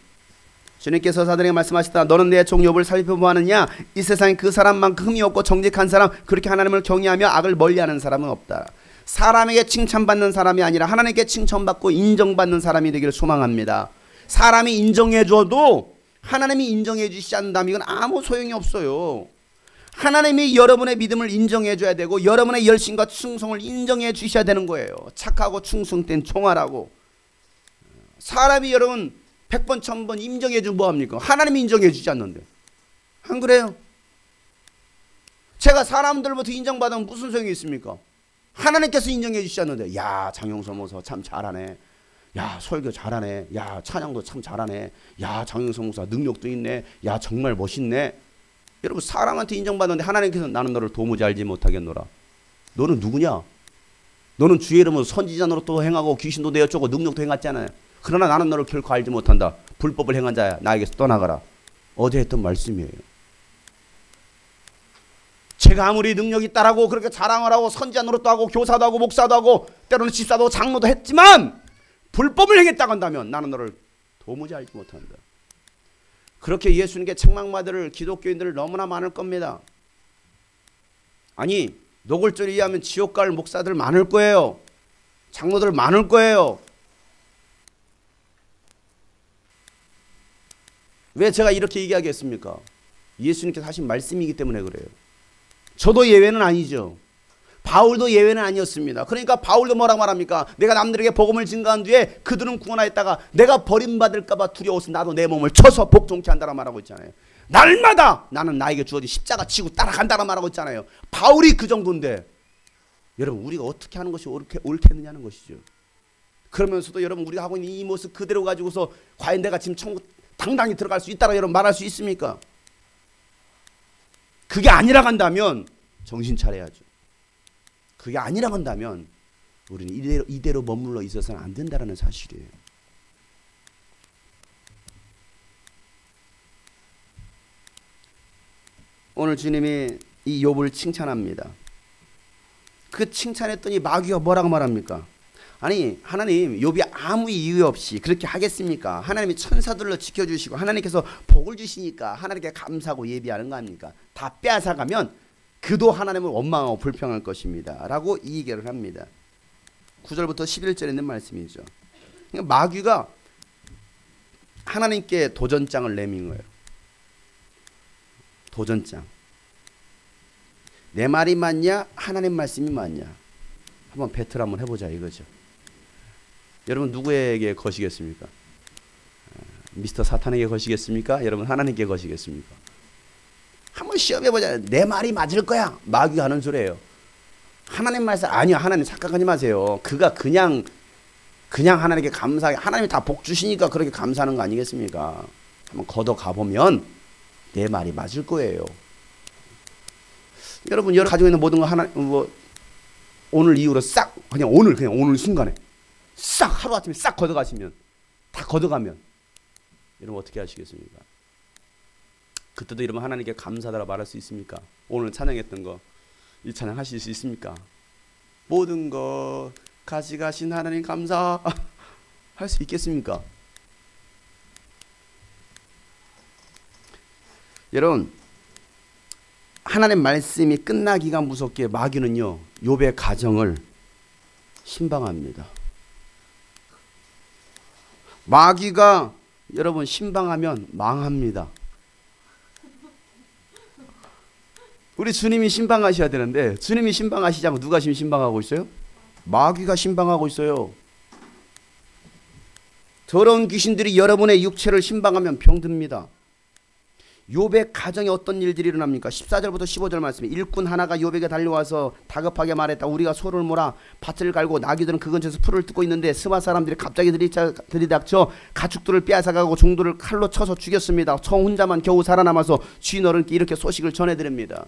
[SPEAKER 1] 주님께서 사단에게 말씀하시다. 너는 내 종 욥을 살펴보았느냐? 이 세상에 그 사람만큼 흠이 없고 정직한 사람 그렇게 하나님을 경외하며 악을 멀리하는 사람은 없다. 사람에게 칭찬받는 사람이 아니라 하나님께 칭찬받고 인정받는 사람이 되기를 소망합니다. 사람이 인정해줘도 하나님이 인정해 주시지 않는다면 이건 아무 소용이 없어요. 하나님이 여러분의 믿음을 인정해 줘야 되고 여러분의 열심과 충성을 인정해 주셔야 되는 거예요. 착하고 충성된 총알하고. 사람이 여러분 100번 1000번 인정해 주면 뭐합니까? 하나님이 인정해 주지 않는데. 안 그래요? 제가 사람들부터 인정받으면 무슨 소용이 있습니까? 하나님께서 인정해 주시지 않는데, 야 장용서 목사 참 잘하네, 야 설교 잘하네, 야 찬양도 참 잘하네, 야 장용서 목사 능력도 있네, 야 정말 멋있네. 여러분 사람한테 인정받는데 하나님께서 나는 너를 도무지 알지 못하겠노라. 너는 누구냐? 너는 주의 이름으로 선지자 노릇도 행하고 귀신도 내어쫓고 능력도 행했잖아요. 그러나 나는 너를 결코 알지 못한다. 불법을 행한 자야 나에게서 떠나가라. 어제 했던 말씀이에요. 제가 아무리 능력이 있다라고 그렇게 자랑을 하고 선지자 노릇도 하고 교사도 하고 목사도 하고 때로는 집사도 장로도 했지만 불법을 행했다고 한다면 나는 너를 도무지 알지 못한다. 그렇게 예수님께 책망받을 기독교인들 너무나 많을 겁니다. 아니 노골적으로 이해하면 지옥 갈 목사들 많을 거예요. 장로들 많을 거예요. 왜 제가 이렇게 얘기하겠습니까? 예수님께서 하신 말씀이기 때문에 그래요. 저도 예외는 아니죠. 바울도 예외는 아니었습니다. 그러니까 바울도 뭐라고 말합니까? 내가 남들에게 복음을 증거한 뒤에 그들은 구원하였다가 내가 버림받을까 봐 두려워서 나도 내 몸을 쳐서 복종케 한다라 말하고 있잖아요. 날마다 나는 나에게 주어진 십자가 치고 따라간다라 말하고 있잖아요. 바울이 그 정도인데 여러분 우리가 어떻게 하는 것이 옳겠느냐는 것이죠. 그러면서도 여러분 우리가 하고 있는 이 모습 그대로 가지고서 과연 내가 지금 천국 당당히 들어갈 수 있다라 여러분 말할 수 있습니까? 그게 아니라 간다면 정신 차려야죠. 그게 아니라 간다면 우리는 이대로 머물러 있어서는 안 된다는 사실이에요. 오늘 주님이 이 욥을 칭찬합니다. 그 칭찬했더니 마귀가 뭐라고 말합니까? 아니 하나님 욥이 아무 이유 없이 그렇게 하겠습니까? 하나님이 천사들로 지켜주시고 하나님께서 복을 주시니까 하나님께 감사하고 예비하는 거 아닙니까? 다 빼앗아가면 그도 하나님을 원망하고 불평할 것입니다 라고 이 얘기를 합니다. 9절부터 11절에 있는 말씀이죠. 그러니까 마귀가 하나님께 도전장을 내민 거예요. 도전장. 내 말이 맞냐 하나님 말씀이 맞냐 한번 배틀 한번 해보자 이거죠. 여러분 누구에게 거시겠습니까? 미스터 사탄에게 거시겠습니까? 여러분 하나님께 거시겠습니까? 한번 시험해보자. 내 말이 맞을 거야. 마귀가 하는 소리예요. 하나님 말씀 아니요. 하나님 착각하지 마세요. 그가 그냥 하나님께 감사하게 하나님이 다 복 주시니까 그렇게 감사하는 거 아니겠습니까? 한번 걷어가 보면 내 말이 맞을 거예요. 여러분 여러 가지고 있는 모든 거 오늘 이후로 싹 그냥 오늘 순간에 싹 하루아침에 싹 걷어가시면 다 걷어가면 여러분 어떻게 하시겠습니까? 그때도 여러분 하나님께 감사하다라 말할 수 있습니까? 오늘 찬양했던 거 이 찬양 하실 수 있습니까? 모든 것 가지가신 하나님 감사 할 수 있겠습니까? 여러분 하나님 말씀이 끝나기가 무섭게 마귀는요 욥의 가정을 신방합니다. 마귀가 여러분 신방하면 망합니다. 우리 주님이 신방하셔야 되는데 주님이 신방하시지 않고 누가 지금 신방하고 있어요? 마귀가 신방하고 있어요. 더러운 귀신들이 여러분의 육체를 신방하면 병듭니다. 욥의 가정에 어떤 일들이 일어납니까? 14절부터 15절 말씀에 일꾼 하나가 욥에게 달려와서 다급하게 말했다. 우리가 소를 몰아 밭을 갈고 나귀들은 그 근처에서 풀을 뜯고 있는데 스바 사람들이 갑자기 들이닥쳐 가축들을 빼앗아가고 종들을 칼로 쳐서 죽였습니다. 저 혼자만 겨우 살아남아서 주인 어른께 이렇게 소식을 전해드립니다.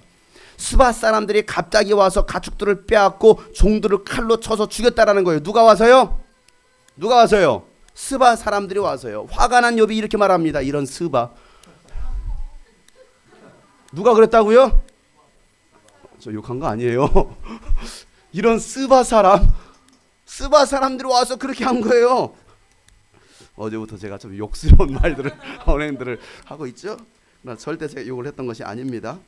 [SPEAKER 1] 스바 사람들이 갑자기 와서 가축들을 빼앗고 종들을 칼로 쳐서 죽였다라는 거예요. 누가 와서요? 누가 와서요? 스바 사람들이 와서요. 화가 난 욥이 이렇게 말합니다. 이런 스바. 누가 그랬다고요? 저 욕한 거 아니에요. 이런 스바 사람들이 와서 그렇게 한 거예요. 어제부터 제가 좀 욕스러운 말들을 언행들을 하고 있죠. 나 절대 제가 욕을 했던 것이 아닙니다.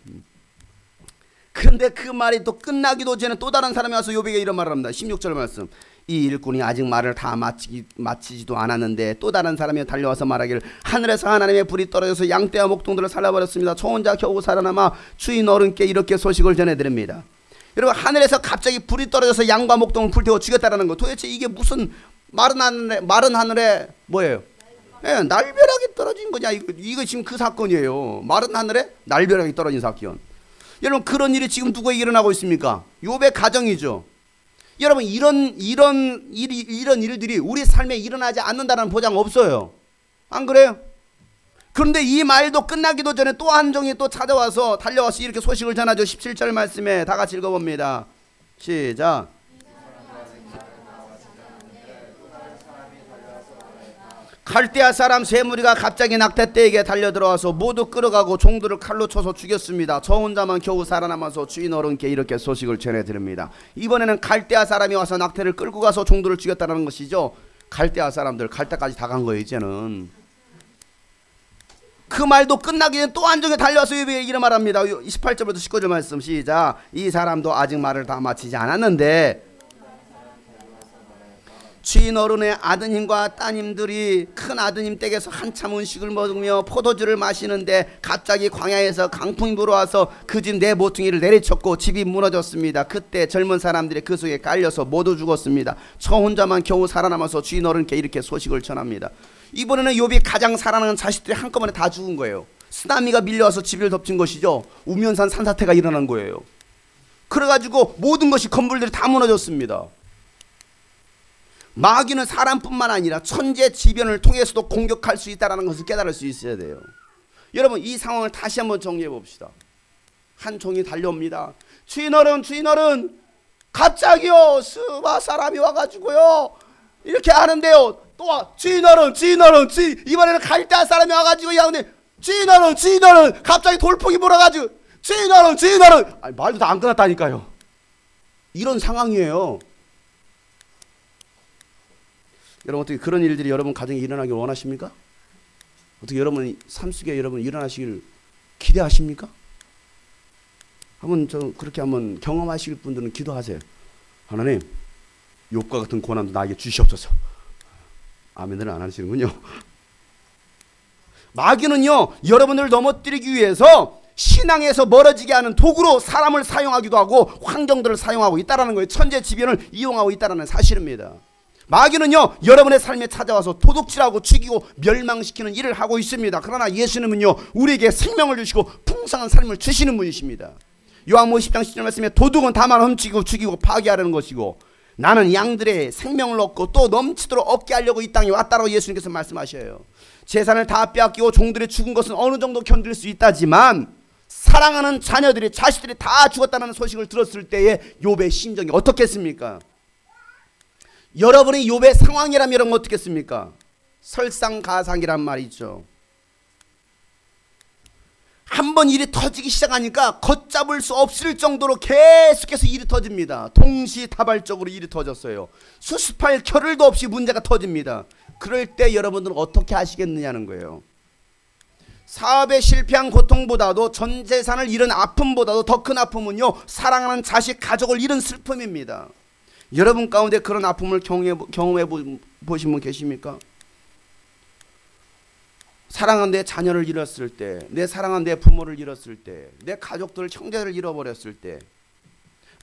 [SPEAKER 1] 그런데 그 말이 또 끝나기도 전에 또 다른 사람이 와서 욥에게 이런 말을 합니다. 16절 말씀. 이 일꾼이 아직 말을 다 마치지도 않았는데 또 다른 사람이 달려와서 말하기를 하늘에서 하나님의 불이 떨어져서 양떼와 목동들을 살라버렸습니다. 저 혼자 겨우 살아남아 주인 어른께 이렇게 소식을 전해드립니다. 여러분, 하늘에서 갑자기 불이 떨어져서 양과 목동을 불태워 죽였다라는 거, 도대체 이게 무슨 마른 하늘에 뭐예요? 네, 날벼락이 떨어진 거냐? 이거 지금 그 사건이에요. 마른 하늘에 날벼락이 떨어진 사건. 여러분, 그런 일이 지금 누구에게 일어나고 있습니까? 욥의 가정이죠. 여러분, 이런 일들이 우리 삶에 일어나지 않는다는 보장 없어요. 안 그래요? 그런데 이 말도 끝나기도 전에 또 한 종이 또 찾아와서 달려와서 이렇게 소식을 전하죠. 17절 말씀에 다 같이 읽어봅니다. 시작. 갈대아 사람 세 무리가 갑자기 낙태떼에게 달려들어와서 모두 끌어가고 종들을 칼로 쳐서 죽였습니다. 저 혼자만 겨우 살아남아서 주인 어른께 이렇게 소식을 전해드립니다. 이번에는 갈대아 사람이 와서 낙태를 끌고 가서 종들을 죽였다는 것이죠. 갈대아 사람들, 갈대까지 다 간 거예요. 이제는 그 말도 끝나기 전에 또 한 종이 달려와서 이런 말합니다. 28절부터 19절 말씀 시작. 이 사람도 아직 말을 다 마치지 않았는데 주인 어른의 아드님과 따님들이 큰 아드님 댁에서 한참 음식을 먹으며 포도주를 마시는데 갑자기 광야에서 강풍이 불어와서 그 집 네 모퉁이를 내리쳤고 집이 무너졌습니다. 그때 젊은 사람들이 그 속에 깔려서 모두 죽었습니다. 저 혼자만 겨우 살아남아서 주인 어른께 이렇게 소식을 전합니다. 이번에는 욥이 가장 사랑하는 자식들이 한꺼번에 다 죽은 거예요. 쓰나미가 밀려와서 집을 덮친 것이죠. 우면산 산사태가 일어난 거예요. 그래가지고 모든 것이 건물들이 다 무너졌습니다. 마귀는 사람뿐만 아니라 천재지변을 통해서도 공격할 수 있다는 것을 깨달을 수 있어야 돼요. 여러분, 이 상황을 다시 한번 정리해 봅시다. 한 종이 달려옵니다. 주인 어른, 갑자기요 스바 사람이 와가지고요 이렇게 하는데요. 또 와, 주인 어른, 이번에는 갈대아 사람이 와가지고 야근데 주인 어른, 갑자기 돌풍이 불어가지고 주인 어른, 아니, 말도 다 안 끝났다니까요. 이런 상황이에요. 여러분, 어떻게 그런 일들이 여러분 가정에 일어나길 원하십니까? 어떻게 여러분 삶 속에 여러분 일어나시길 기대하십니까? 그렇게 한번 경험하실 분들은 기도하세요. 하나님, 욥과 같은 고난도 나에게 주시옵소서. 아멘을 안 하시는군요. 마귀는요, 여러분을 넘어뜨리기 위해서 신앙에서 멀어지게 하는 도구로 사람을 사용하기도 하고 환경들을 사용하고 있다는 거예요. 천재지변을 이용하고 있다는 사실입니다. 마귀는요, 여러분의 삶에 찾아와서 도둑질하고 죽이고 멸망시키는 일을 하고 있습니다. 그러나 예수님은요, 우리에게 생명을 주시고 풍성한 삶을 주시는 분이십니다. 요한복음 10장 10절 말씀에 도둑은 다만 훔치고 죽이고 파괴하려는 것이고 나는 양들의 생명을 얻고 또 넘치도록 얻게 하려고 이 땅에 왔다고 예수님께서 말씀하셔요. 재산을 다 빼앗기고 종들이 죽은 것은 어느 정도 견딜 수 있다지만 사랑하는 자녀들이, 자식들이 다 죽었다는 소식을 들었을 때의 욥의 심정이 어떻겠습니까? 여러분이 욥의 상황이라면 여러분 어떻겠습니까? 설상가상이란 말이죠. 한번 일이 터지기 시작하니까 걷잡을 수 없을 정도로 계속해서 일이 터집니다. 동시다발적으로 일이 터졌어요. 수습할 겨를도 없이 문제가 터집니다. 그럴 때 여러분들은 어떻게 하시겠느냐는 거예요. 사업에 실패한 고통보다도 전 재산을 잃은 아픔보다도 더 큰 아픔은요, 사랑하는 자식, 가족을 잃은 슬픔입니다. 여러분 가운데 그런 아픔을 경험해 보신 분 계십니까? 사랑한 내 자녀를 잃었을 때, 내 사랑한 내 부모를 잃었을 때, 내 가족들, 형제를 잃어버렸을 때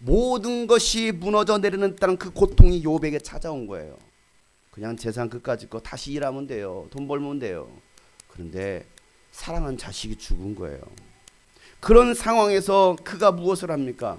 [SPEAKER 1] 모든 것이 무너져 내리는다는 그 고통이 욥에게 찾아온 거예요. 그냥 재산 그까짓 거 다시 일하면 돼요. 돈 벌면 돼요. 그런데 사랑한 자식이 죽은 거예요. 그런 상황에서 그가 무엇을 합니까?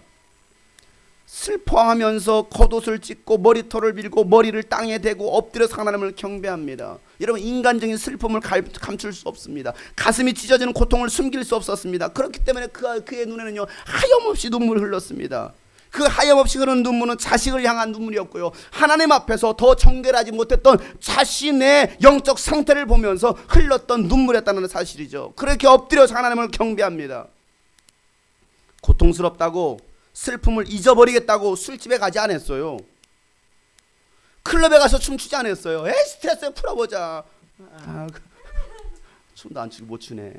[SPEAKER 1] 슬퍼하면서 겉옷을 찢고 머리털을 밀고 머리를 땅에 대고 엎드려서 하나님을 경배합니다. 여러분, 인간적인 슬픔을 감출 수 없습니다. 가슴이 찢어지는 고통을 숨길 수 없었습니다. 그렇기 때문에 그의 눈에는요, 하염없이 눈물을 흘렀습니다. 그 하염없이 흐르는 눈물은 자식을 향한 눈물이었고요, 하나님 앞에서 더 정결하지 못했던 자신의 영적 상태를 보면서 흘렀던 눈물이었다는 사실이죠. 그렇게 엎드려서 하나님을 경배합니다. 고통스럽다고 슬픔을 잊어버리겠다고 술집에 가지 않았어요. 클럽에 가서 춤추지 않았어요. 스트레스 풀어보자. 춤도 안 추고 못 추네.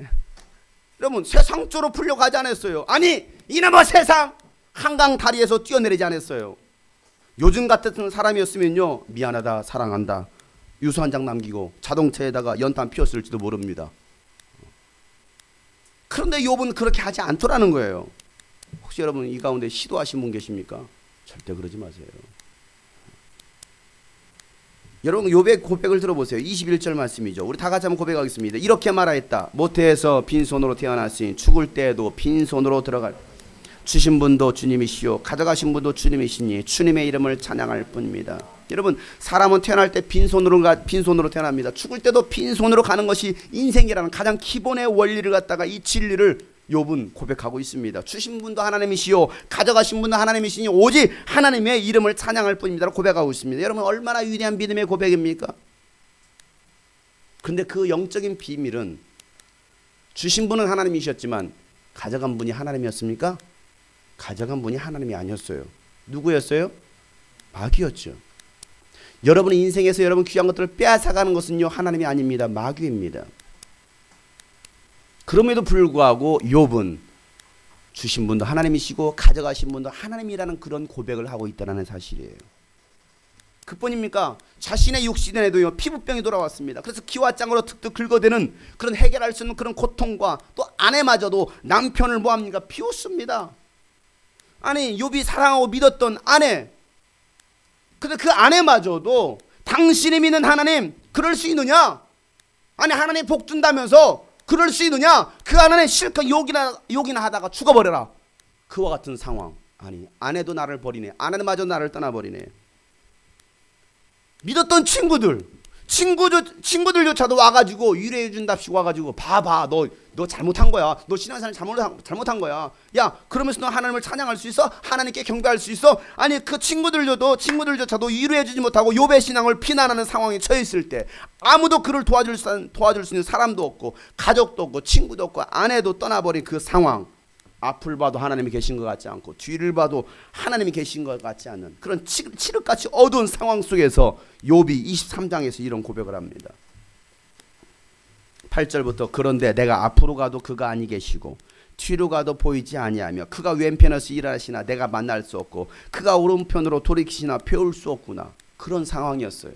[SPEAKER 1] 여러분, 세상 쪽으로 풀려고 하지 않았어요. 아니, 이놈의 세상, 한강 다리에서 뛰어내리지 않았어요. 요즘 같은 사람이었으면요, 미안하다, 사랑한다, 유서 한 장 남기고 자동차에다가 연탄 피웠을지도 모릅니다. 그런데 욥은 그렇게 하지 않더라는 거예요. 혹시 여러분 이 가운데 시도하신 분 계십니까? 절대 그러지 마세요. 여러분 욥의 고백을 들어보세요. 21절 말씀이죠. 우리 다 같이 한번 고백하겠습니다. 이렇게 말하였다. 모태에서 빈손으로 태어났으니 죽을 때에도 빈손으로 들어갈, 주신 분도 주님이시요 가져가신 분도 주님이시니 주님의 이름을 찬양할 뿐입니다. 여러분 사람은 태어날 때 빈손으로 태어납니다. 죽을 때도 빈손으로 가는 것이 인생이라는 가장 기본의 원리를 갖다가, 이 진리를 욥은 고백하고 있습니다. 주신 분도 하나님이시요 가져가신 분도 하나님이시니 오직 하나님의 이름을 찬양할 뿐입니다 고백하고 있습니다. 여러분 얼마나 위대한 믿음의 고백입니까? 그런데 그 영적인 비밀은, 주신 분은 하나님이셨지만 가져간 분이 하나님이었습니까? 가져간 분이 하나님이 아니었어요. 누구였어요? 마귀였죠. 여러분의 인생에서 여러분 귀한 것들을 빼앗아가는 것은요, 하나님이 아닙니다. 마귀입니다. 그럼에도 불구하고 욥은 주신 분도 하나님이시고 가져가신 분도 하나님이라는 그런 고백을 하고 있다는 사실이에요. 그뿐입니까? 자신의 육신에도요, 피부병이 돌아왔습니다. 그래서 기와장으로 득득 긁어대는 그런, 해결할 수 있는 그런 고통과, 또 아내마저도 남편을 뭐합니까? 비웃습니다. 아니 욥이 사랑하고 믿었던 아내, 근데 그 아내마저도 당신이 믿는 하나님 그럴 수 있느냐? 아니 하나님 복 준다면서 그럴 수 있느냐? 그 아내는 실컷 욕이나 하다가 죽어버려라. 그와 같은 상황. 아니 아내도 나를 버리네, 아내마저 나를 떠나버리네. 믿었던 친구들조차도 와가지고 위로해 준답시고 와가지고, 봐봐 너 잘못한 거야, 너 신앙생활 잘못한 거야, 야 그러면서 너 하나님을 찬양할 수 있어? 하나님께 경배할 수 있어? 아니 그 친구들조차도 위로해 주지 못하고 욥의 신앙을 비난하는 상황에 처했을 때, 아무도 그를 도와줄 수 있는 사람도 없고 가족도 없고 친구도 없고 아내도 떠나버린 그 상황, 앞을 봐도 하나님이 계신 것 같지 않고 뒤를 봐도 하나님이 계신 것 같지 않는 그런 칠흑같이 어두운 상황 속에서 욥이 23장에서 이런 고백을 합니다. 8절부터 그런데 내가 앞으로 가도 그가 아니 계시고 뒤로 가도 보이지 아니하며 그가 왼편에서 일하시나 내가 만날 수 없고 그가 오른편으로 돌이키시나 배울 수 없구나. 그런 상황이었어요.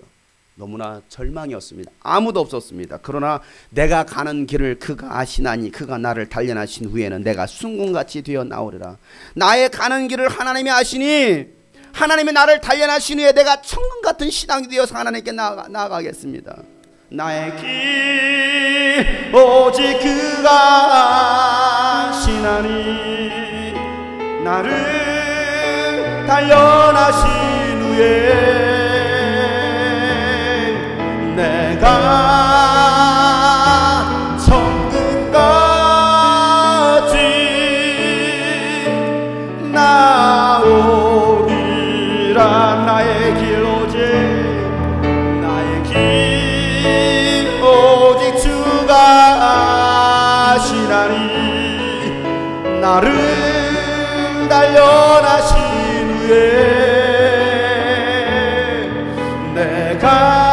[SPEAKER 1] 너무나 절망이었습니다. 아무도 없었습니다. 그러나 내가 가는 길을 그가 아시나니 그가 나를 단련하신 후에는 내가 순금같이 되어 나오리라. 나의 가는 길을 하나님이 아시니 하나님이 나를 단련하신 후에 내가 천금같은 신앙이 되어서 하나님께 나아가겠습니다. 나의 길 오직 그가 아시나니 나를 단련하신 후에 내가 천금같이 나오리라. 나의 길 오직 주가 아시나니 나를 단련하신 후에 내가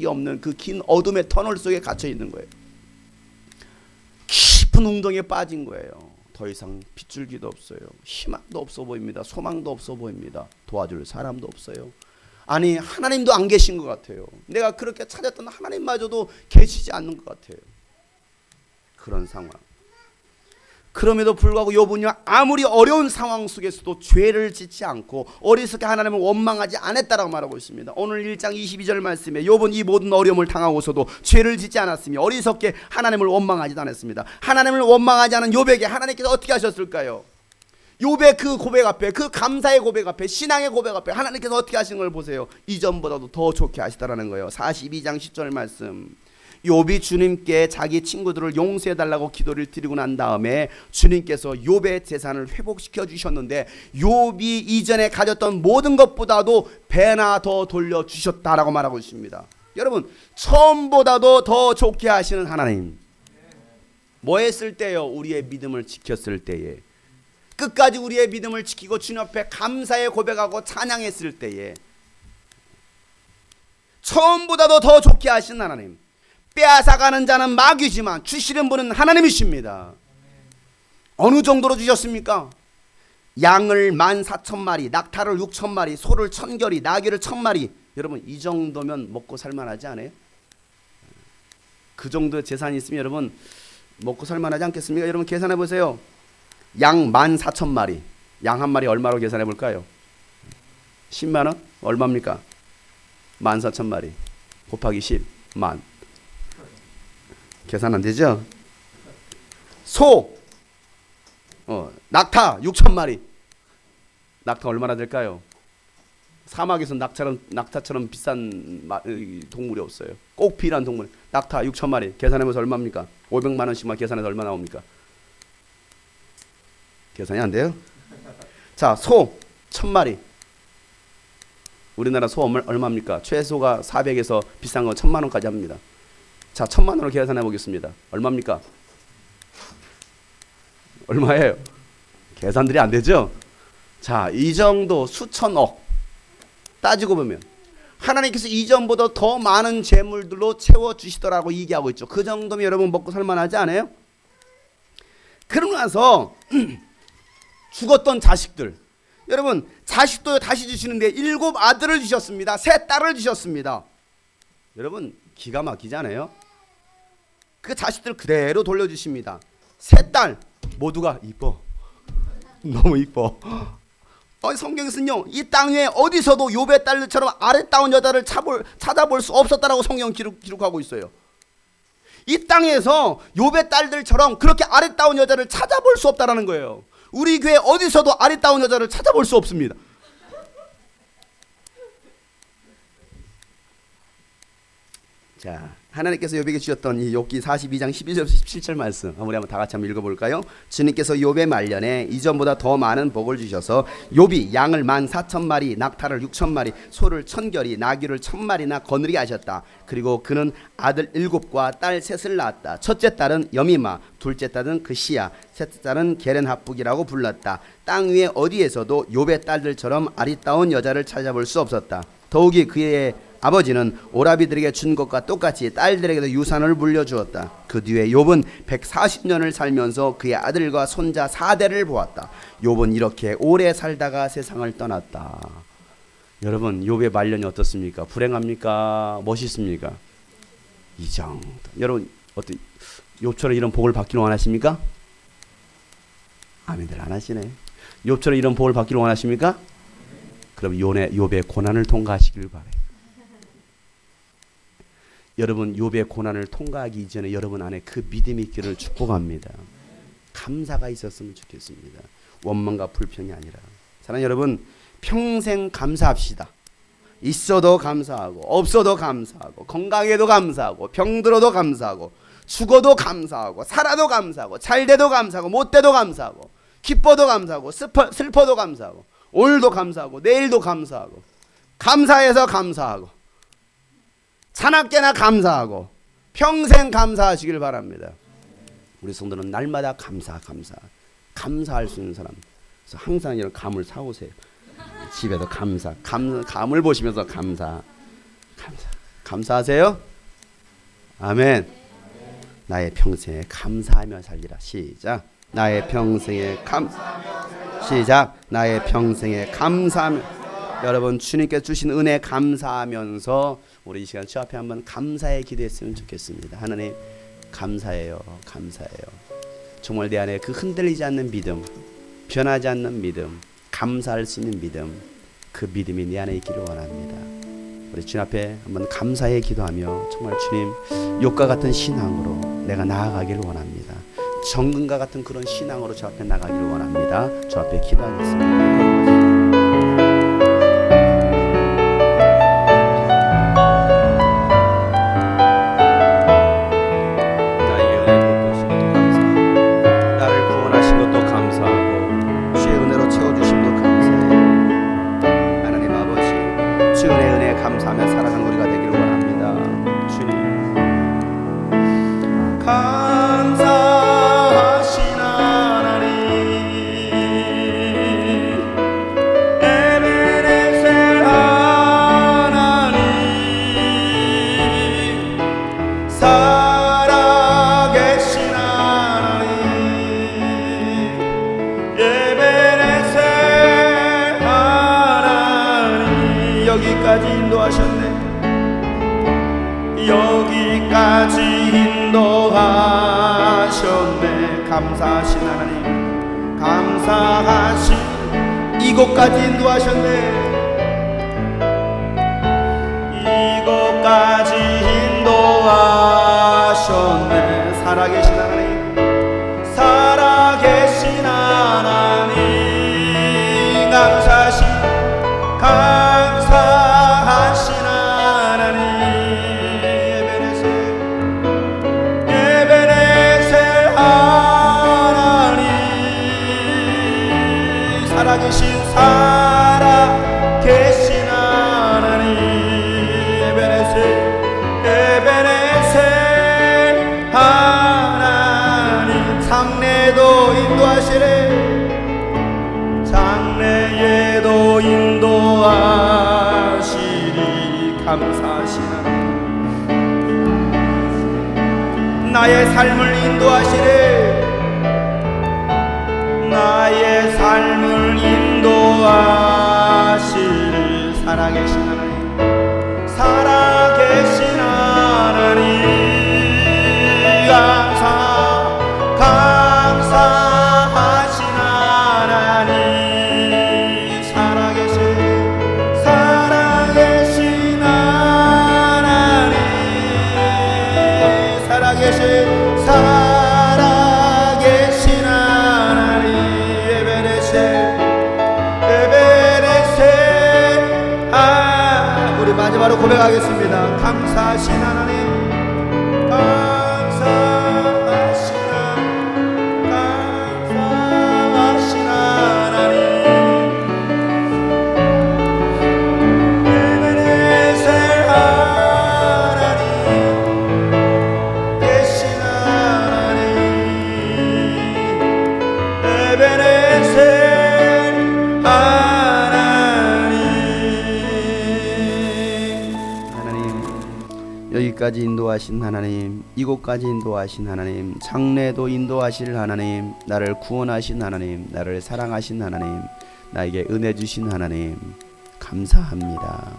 [SPEAKER 1] 없는 그 긴 어둠의 터널 속에 갇혀 있는 거예요. 깊은 웅덩이에 빠진 거예요. 더 이상 빗줄기도 없어요. 희망도 없어 보입니다. 소망도 없어 보입니다. 도와줄 사람도 없어요. 아니 하나님도 안 계신 것 같아요. 내가 그렇게 찾았던 하나님마저도 계시지 않는 것 같아요. 그런 상황. 그럼에도 불구하고 욥은요, 아무리 어려운 상황 속에서도 죄를 짓지 않고 어리석게 하나님을 원망하지 않았다라고 말하고 있습니다. 오늘 1장 22절 말씀에 욥은 이 모든 어려움을 당하고서도 죄를 짓지 않았으며 어리석게 하나님을 원망하지도 않았습니다. 하나님을 원망하지 않은 욥에게 하나님께서 어떻게 하셨을까요? 욥의 그 고백 앞에, 그 감사의 고백 앞에, 신앙의 고백 앞에 하나님께서 어떻게 하신 걸 보세요. 이전보다도 더 좋게 하시다라는 거예요. 42장 10절 말씀. 욥이 주님께 자기 친구들을 용서해달라고 기도를 드리고 난 다음에 주님께서 욥의 재산을 회복시켜 주셨는데 욥이 이전에 가졌던 모든 것보다도 배나 더 돌려주셨다라고 말하고 있습니다. 여러분, 처음보다도 더 좋게 하시는 하나님. 뭐 했을 때요? 우리의 믿음을 지켰을 때에. 끝까지 우리의 믿음을 지키고 주님 앞에 감사의 고백하고 찬양했을 때에 처음보다도 더 좋게 하신 하나님, 빼앗아가는 자는 마귀지만 주시는 분은 하나님이십니다. 어느 정도로 주셨습니까? 양을 14,000마리, 낙타를 6,000마리, 소를 1,000결이, 나귀를 1,000마리. 여러분, 이 정도면 먹고 살만하지 않아요? 그 정도의 재산이 있으면 여러분 먹고 살만하지 않겠습니까? 여러분 계산해 보세요. 양 14,000마리, 양 한 마리 얼마로 계산해 볼까요? 10만원? 얼마입니까? 14,000마리 곱하기 10만. 계산 안 되죠? 소, 낙타 6,000마리. 낙타 얼마나 될까요? 사막에서 낙타처럼 비싼 동물이 없어요. 꼭 필요한 동물. 낙타 6,000마리. 계산해보면 얼마입니까? 500만 원씩만 계산해서 얼마 나옵니까? 계산이 안 돼요? 자, 소 1,000마리. 우리나라 소 얼마입니까? 최소가 400에서 비싼 거 1,000만 원까지 합니다. 자, 1,000만 원으로 계산해 보겠습니다. 얼마입니까? 얼마예요? 계산들이 안 되죠? 자, 이 정도 수천억 따지고 보면 하나님께서 이전보다 더 많은 재물들로 채워주시더라고 얘기하고 있죠. 그 정도면 여러분 먹고 살만하지 않아요? 그러고 나서 죽었던 자식들, 여러분 자식도 다시 주시는데 7 아들을 주셨습니다. 3 딸을 주셨습니다. 여러분 기가 막히지 않아요? 그 자식들 그대로 돌려주십니다. 3 딸 모두가 이뻐. 너무 이뻐. 성경에서는요, 이 땅에 어디서도 욥의 딸들처럼 아름다운 여자를 찾아볼 수 없었다라고 성경 기록하고 있어요. 이 땅에서 욥의 딸들처럼 그렇게 아름다운 여자를 찾아볼 수 없다라는 거예요. 우리 교회 어디서도 아름다운 여자를 찾아볼 수 없습니다. 자, 하나님께서 욥에게 주셨던 이 욥기 42장 12절에서 17절 말씀 우리 한번 다 같이 한번 읽어볼까요? 주님께서 욥의 말년에 이전보다 더 많은 복을 주셔서 욥이 양을 14,000마리, 낙타를 6,000마리, 소를 1,000결이, 나귀를 1,000마리나 거느리게 하셨다. 그리고 그는 아들 7과 딸 3을 낳았다. 첫째 딸은 여미마, 둘째 딸은 그시야, 셋째 딸은 게렌하북이라고 불렀다. 땅 위에 어디에서도 욥의 딸들처럼 아리따운 여자를 찾아볼 수 없었다. 더욱이 그의 아버지는 오라비들에게 준 것과 똑같이 딸들에게도 유산을 물려주었다. 그 뒤에 욥은 140년을 살면서 그의 아들과 손자 4대를 보았다. 욥은 이렇게 오래 살다가 세상을 떠났다. 여러분 욥의 말년이 어떻습니까? 불행합니까? 멋있습니까? 이 정도. 여러분 어때? 욥처럼 이런 복을 받기를 원하십니까? 아멘들 안 하시네. 욥처럼 이런 복을 받기를 원하십니까? 그럼 욥의 고난을 통과하시길 바래요. 여러분 욥의 고난을 통과하기 이전에 여러분 안에 그 믿음이 있기를 축복합니다. 감사가 있었으면 좋겠습니다. 원망과 불평이 아니라. 사랑하는 여러분, 평생 감사합시다. 있어도 감사하고 없어도 감사하고 건강해도 감사하고 병들어도 감사하고 죽어도 감사하고 살아도 감사하고 잘돼도 감사하고 못돼도 감사하고 기뻐도 감사하고 슬퍼도 감사하고 오늘도 감사하고 내일도 감사하고 감사해서 감사하고 자나깨나 감사하고 평생 감사하시길 바랍니다. 우리 성도는 날마다 감사할 수 있는 사람. 그래서 항상 이런 감을 사오세요. 집에서 감을 보시면서 감사하세요. 아멘. 나의 평생에 감사하며 살리라. 시작. 나의 평생에 시작. 나의 평생에 감사하며. 여러분 주님께 주신 은혜 감사하면서 우리 이 시간 주 앞에 한번 감사의 기도했으면 좋겠습니다. 하나님 감사해요. 정말 내 안에 그 흔들리지 않는 믿음, 변하지 않는 믿음, 감사할 수 있는 믿음, 그 믿음이 내 안에 있기를 원합니다. 우리 주님 앞에 한번 감사의 기도하며 정말 주님 욥과 같은 신앙으로 내가 나아가기를 원합니다. 정금과 같은 그런 신앙으로 주 앞에 나가기를 원합니다. 주 앞에 기도하겠습니다. 감사하며 살아가는 우리가 되기를 원합니다. 주님 감사하신 하나님 여기까지 인도하셨네. 여기까지 인도하셨네. 감사하신 하나님, 감사하신 이곳까지 인도하셨네. 이곳까지 인도하셨네. 살아계신 하나님, 살아계신 하나님, 감사하신 하나님, 에베네셀 하나님, 살아계신 하나님, 에베네셀 하나님, 장래도 인도하시래. 장래에도 인도하시리. 감사하신 하나님, 나의 삶을 인도하시래. 나의 삶을 인도하시리. 살아계신 하나님, 살아계신 하나님, 감사하신 하나님, 살아계신 하나님, 살아계신 하나님, 에베네셀 우리 마지막으로 고백하겠습니다. 감사하신 하나님, 여기까지 인도하신 하나님, 이곳까지 인도하신 하나님, 장래도 인도하실 하나님, 나를 구원하신 하나님, 나를 사랑하신 하나님, 나에게 은혜 주신 하나님, 감사합니다.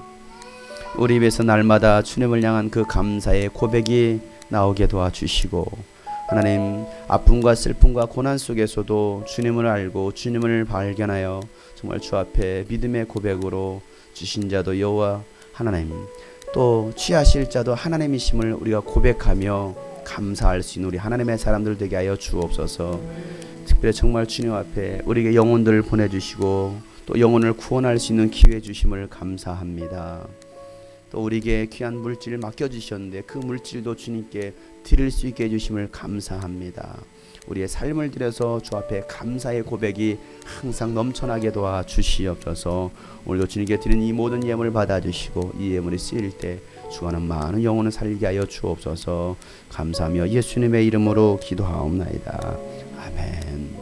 [SPEAKER 1] 우리 입에서 날마다 주님을 향한 그 감사의 고백이 나오게 도와주시고, 하나님, 아픔과 슬픔과 고난 속에서도 주님을 알고 주님을 발견하여 정말 주 앞에 믿음의 고백으로 주신 자도 여호와 하나님, 또 취하실 자도 하나님이심을 우리가 고백하며 감사할 수 있는 우리 하나님의 사람들 되게 하여 주옵소서. 특별히 정말 주님 앞에 우리에게 영혼들을 보내주시고 또 영혼을 구원할 수 있는 기회 주심을 감사합니다. 또 우리에게 귀한 물질을 맡겨주셨는데 그 물질도 주님께 드릴 수 있게 해주심을 감사합니다. 우리의 삶을 들여서 주 앞에 감사의 고백이 항상 넘쳐나게 도와주시옵소서. 오늘도 주님께 드린 이 모든 예물을 받아주시고 이 예물이 쓰일 때 주가는 많은 영혼을 살게 하여 주옵소서. 감사하며 예수님의 이름으로 기도하옵나이다. 아멘.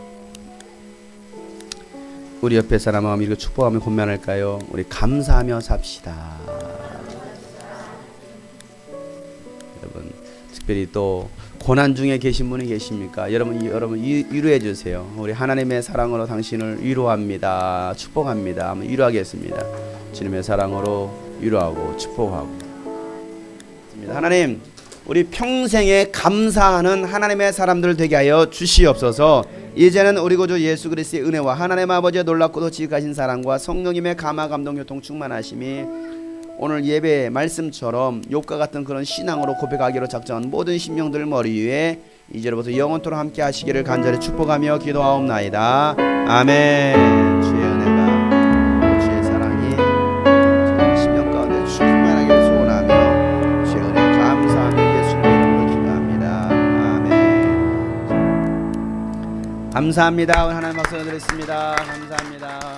[SPEAKER 1] 우리 옆에 사람 마음 이렇게 축복하며 권면할까요? 우리 감사하며 삽시다. 여러분, 특별히 또 고난 중에 계신 분이 계십니까? 여러분 위로해 주세요. 우리 하나님의 사랑으로 당신을 위로합니다. 축복합니다. 한번 위로하겠습니다. 주님의 사랑으로 위로하고 축복하고. 하나님, 우리 평생에 감사하는 하나님의 사람들 되게 하여 주시옵소서. 이제는 우리 구주 예수 그리스도의 은혜와 하나님 아버지의 놀랍고도 지극하신 사랑과 성령님의 감화 감동 교통 충만하심이 오늘 예배 말씀처럼 욥과 같은 그런 신앙으로 고백하기로 작정한 모든 심령들 머리 위에 이제로부터 영원토록 함께 하시기를 간절히 축복하며 기도하옵나이다. 아멘. 주의 은혜가, 주의 사랑이 저희 심령 가운데 충만하기를 소원하며 주의 은혜 감사하며 예수님의 이름으로 기도합니다. 아멘. 감사합니다. 오늘 하나님 박수 드리겠습니다. 감사합니다.